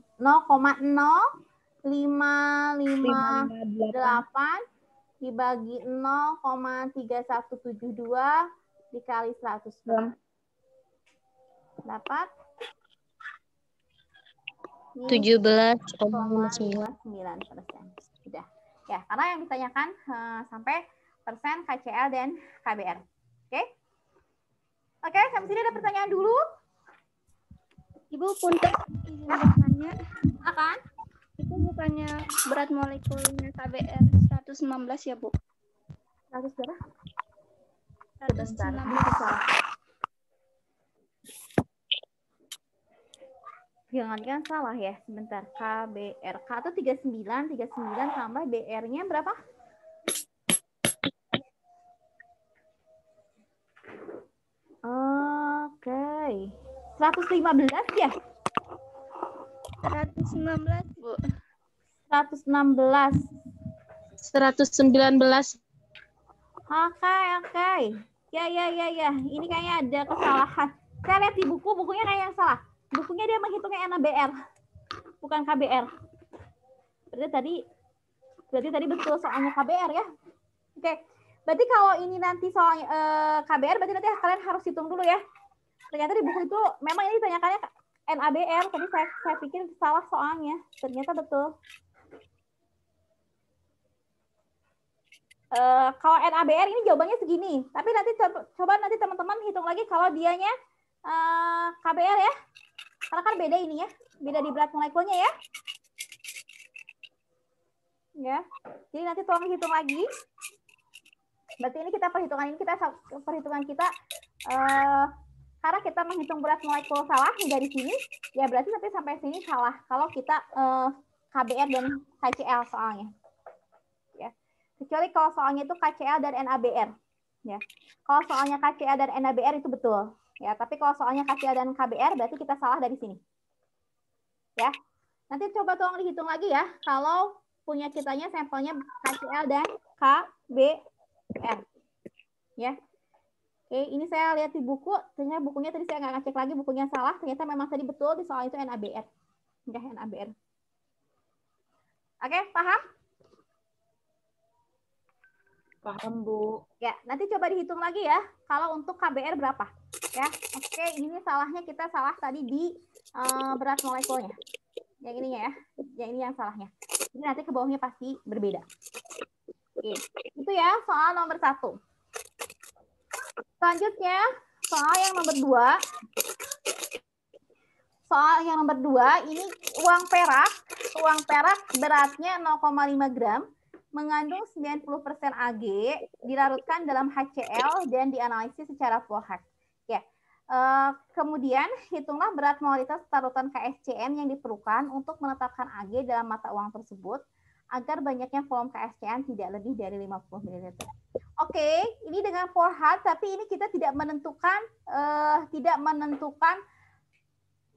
dibagi 0,3172 dikali 100 gram. Dapat 17,9%. Sudah. Ya, karena yang ditanyakan sampai persen KCl dan KBR. Oke? Oke, sampai sini ada pertanyaan dulu. Ibu, punten izin bertanya. Akan? Itu bukannya berat molekulnya KBR 116 ya, Bu. 100 berapa? 116. Jangan kan salah ya. Sebentar. KBR. K itu 39. 39 tambah BR-nya berapa? Oke. 115 ya? 116, Bu. 116. 119. Oke. Ya. Ini kayaknya ada kesalahan. Saya lihat di bukunya kayak yang salah. Bukunya dia menghitungnya NABR, bukan KBR. Berarti tadi betul soalnya KBR ya. Oke. Berarti kalau ini nanti soal KBR, berarti nanti kalian harus hitung dulu ya. Ternyata di buku itu memang ini ditanyakannya NABR. Tadi saya pikir salah soalnya. Ternyata betul. Kalau NABR ini jawabannya segini. Tapi nanti coba nanti teman-teman hitung lagi kalau dianya KBR ya. Karena kan beda ini ya. Beda di berat molekulnya ya. Ya. Jadi nanti tolong hitung lagi. Berarti ini perhitungan kita karena kita menghitung berat molekul salah dari sini, ya berarti nanti sampai sini salah kalau kita KBR dan KCl soalnya. Ya. Kecuali kalau soalnya itu KCl dan NABR. Ya. Kalau soalnya KCl dan NABR itu betul. Ya, tapi kalau soalnya KCl dan KBR berarti kita salah dari sini. Ya. Nanti coba tolong dihitung lagi ya kalau punya kitanya sampelnya KCl dan KBR. Ya. Oke, ini saya lihat di buku, ternyata bukunya tadi saya nggak ngecek lagi, bukunya salah, ternyata memang tadi betul di soal itu NABR. Enggak NABR. Oke, paham? Paham, Bu. Ya, nanti coba dihitung lagi ya, kalau untuk KBR berapa. Ya, oke, ini salahnya kita salah tadi di berat molekulnya. Yang ininya ya, yang ini yang salahnya. Ini nanti ke bawahnya pasti berbeda. Oke, itu ya soal nomor 1. Selanjutnya, soal yang nomor 2. Soal yang nomor 2, ini uang perak. Uang perak beratnya 0,5 gram, mengandung 90% Ag, dilarutkan dalam HCl dan dianalisis secara flow head. Ya. Kemudian, hitunglah berat molekul larutan KSCN yang diperlukan untuk menetapkan Ag dalam mata uang tersebut, agar banyaknya volume KSCN tidak lebih dari 50 ml. Oke, ini dengan for hard, tapi ini kita tidak menentukan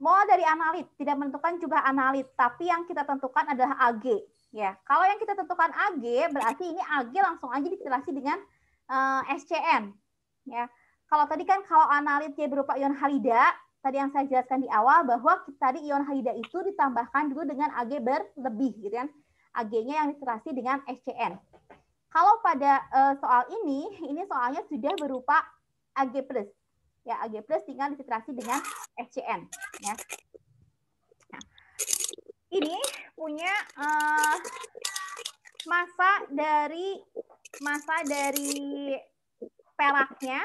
mol dari analit, tidak menentukan jumlah analit, tapi yang kita tentukan adalah Ag. Ya, kalau yang kita tentukan Ag, berarti ini Ag langsung aja diterasi dengan SCN. Ya, kalau tadi kan kalau analitnya berupa ion halida, tadi yang saya jelaskan di awal bahwa tadi ion halida itu ditambahkan dulu dengan Ag berlebih, gitu kan? Ag-nya yang diterasi dengan SCN. Kalau pada soal ini soalnya sudah berupa Ag+. Ya, Ag+ tinggal dititrasi dengan SCN. Ya. Nah, ini punya massa dari peraknya,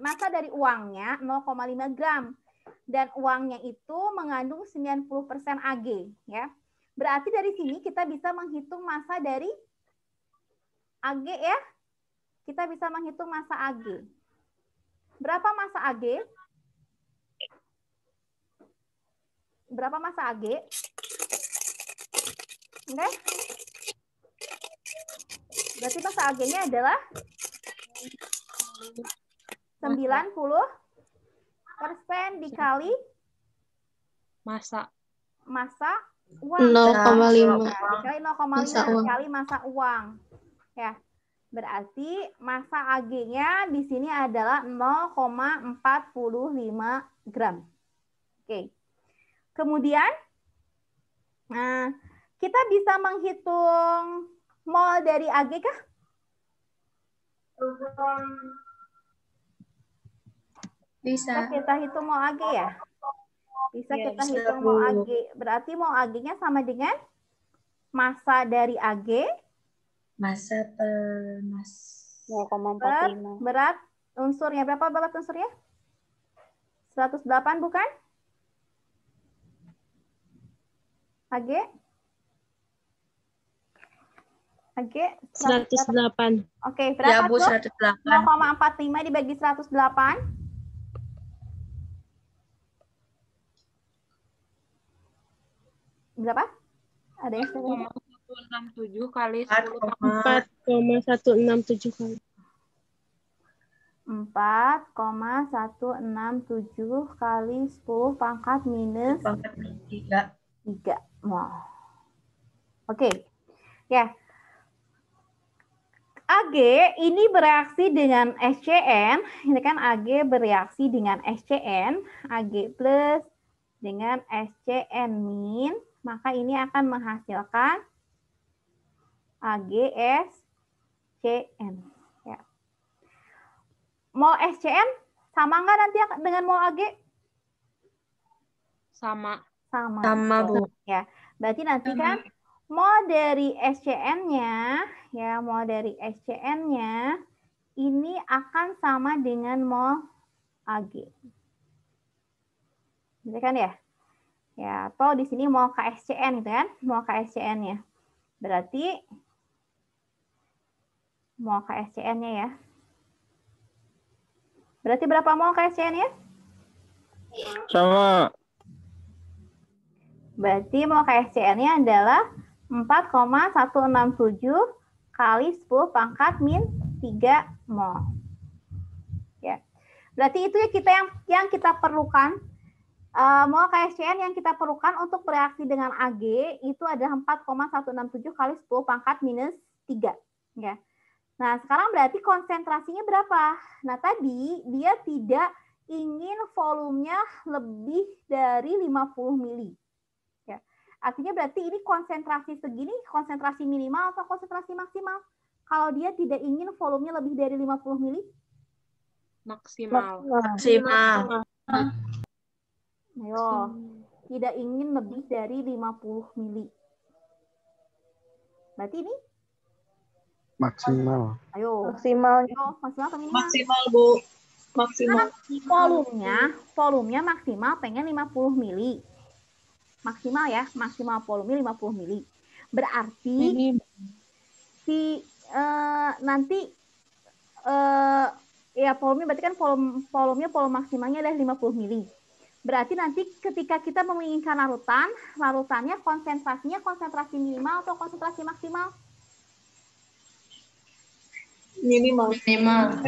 massa dari uangnya 0,5 gram. Dan uangnya itu mengandung 90% Ag. Ya. Berarti dari sini kita bisa menghitung massa dari Ag ya. Kita bisa menghitung massa Ag. Berapa massa Ag? Berapa massa Ag? Oke. Berarti massa Ag-nya adalah 90% dikali Massa uang. 0,5. Dikali 0,5 dikali massa uang. Ya. Berarti massa Ag-nya di sini adalah 0,45 gram. Oke. Kemudian, nah, kita bisa menghitung mol dari Ag kah? Bisa. Kita hitung mol Ag ya? Bisa kita hitung mol Ag. Berarti mol Ag-nya sama dengan massa dari Ag Massa per 0,45. berat unsurnya. Berapa berat unsurnya? 108 bukan? Ag? Ag 108. Oke, Ya, berapa Bu, tuh? 108. 0,45 dibagi 108. Berapa? Ada yang sudah tahu? 167 kali 10 4,167 kali. 4,167 kali 10 pangkat minus Pangkat minus 3. 3 mol. Oke. Ya. Ag ini bereaksi dengan SCN. Ini kan Ag bereaksi dengan SCN. Ag plus dengan SCN min. Maka ini akan menghasilkan AgSCN. Ya. Mol SCN sama nggak nanti dengan mol Ag? Sama. Sama, Bu. Ya, berarti nanti kan mol dari SCN-nya, ya mol dari SCN-nya ini akan sama dengan mol Ag. Gitu kan ya? Ya, atau di sini mol KSCN gitu kan? Mol KSCN-nya. Berarti mol KSCN-nya ya. Berarti berapa mol KSCN-nya? Sama. Berarti mol KSCN-nya adalah 4,167 kali 10 pangkat min 3 mol. Ya. Berarti itu ya yang kita perlukan. Mol KSCN yang kita perlukan untuk bereaksi dengan Ag itu adalah 4,167 kali 10 pangkat minus 3. Ya. Nah, sekarang berarti konsentrasinya berapa? Nah, tadi dia tidak ingin volumenya lebih dari 50 mili. Ya. Artinya berarti ini konsentrasi segini, konsentrasi minimal atau konsentrasi maksimal? Kalau dia tidak ingin volumenya lebih dari 50 mili? Maksimal. Maksimal. Ayo, tidak ingin lebih dari 50 mili. Berarti ini? Maksimal. Ayo. Maksimal. Ayo, maksimal atau minimal? Maksimal, Bu. Maksimal. Volumenya maksimal pengen 50 mili. Maksimal ya, maksimal volume 50 mili. Berarti nanti ya volume berarti kan volume maksimalnya adalah 50 mili. Berarti nanti ketika kita menginginkan larutannya konsentrasinya konsentrasi minimal atau konsentrasi maksimal? Minimal. Minimal,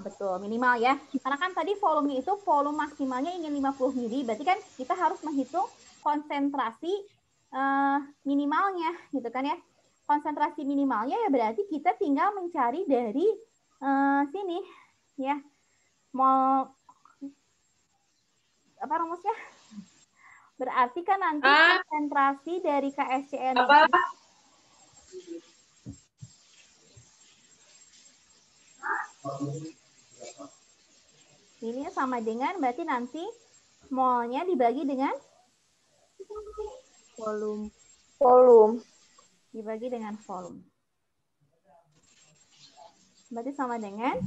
betul, minimal ya. Karena kan tadi volume itu volume maksimalnya ingin 50 mili, berarti kan kita harus menghitung konsentrasi minimalnya, gitu kan ya. Konsentrasi minimalnya ya berarti kita tinggal mencari dari sini, ya. Mol apa rumusnya? Berarti kan nanti konsentrasi dari KSCN ini sama dengan berarti nanti molnya dibagi dengan volume. Dibagi dengan volume. Berarti sama dengan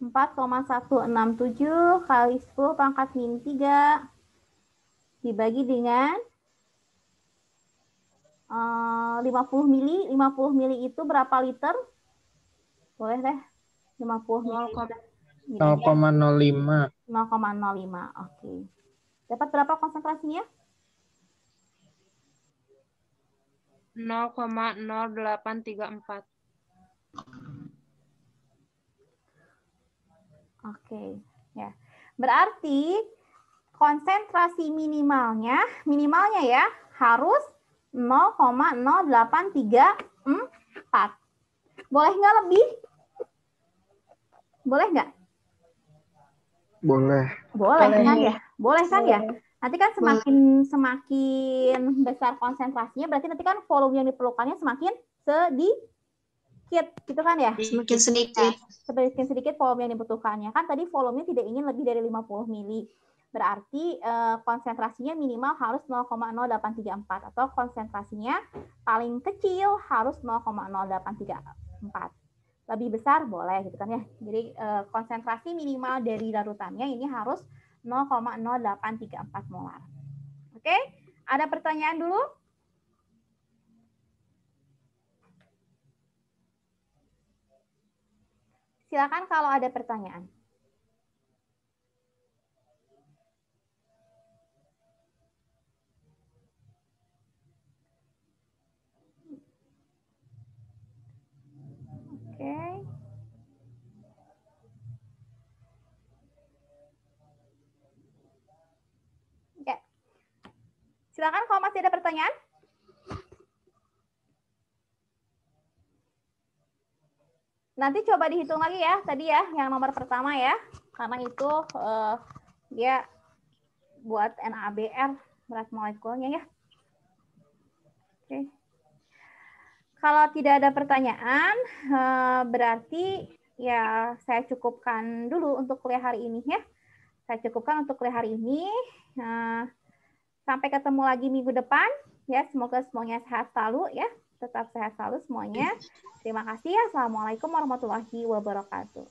4,167 kali 10 pangkat min 3 dibagi dengan 50 mili. 50 mili itu berapa liter? Boleh deh. 50 mili. 0,05. 0,05. Oke. Dapat berapa konsentrasinya? 0,0834. Oke, ya. Berarti konsentrasi minimalnya ya harus 0,0834. Boleh nggak lebih? Boleh nggak? Boleh. Boleh kan ya? Boleh kan ya? Nanti kan semakin besar konsentrasinya, berarti nanti kan volume yang diperlukannya semakin sedikit, gitu kan ya? Semakin sedikit. Semakin sedikit volume yang dibutuhkannya. Kan tadi volumenya tidak ingin lebih dari 50 mili. Berarti konsentrasinya minimal harus 0,0834 atau konsentrasinya paling kecil harus 0,0834. Lebih besar boleh gitu kan ya. Jadi konsentrasi minimal dari larutannya ini harus 0,0834 molar. Oke? Ada pertanyaan dulu? Silakan kalau ada pertanyaan. Oke. Ya. Silakan kalau masih ada pertanyaan. Nanti coba dihitung lagi ya, tadi ya, yang nomor pertama ya, karena itu dia buat NABR berat molekulnya ya. Oke. Kalau tidak ada pertanyaan, berarti ya saya cukupkan dulu untuk kuliah hari ini ya. Saya cukupkan untuk kuliah hari ini. Sampai ketemu lagi minggu depan ya. Semoga semuanya sehat selalu ya. Tetap sehat selalu semuanya. Terima kasih ya. Assalamualaikum warahmatullahi wabarakatuh.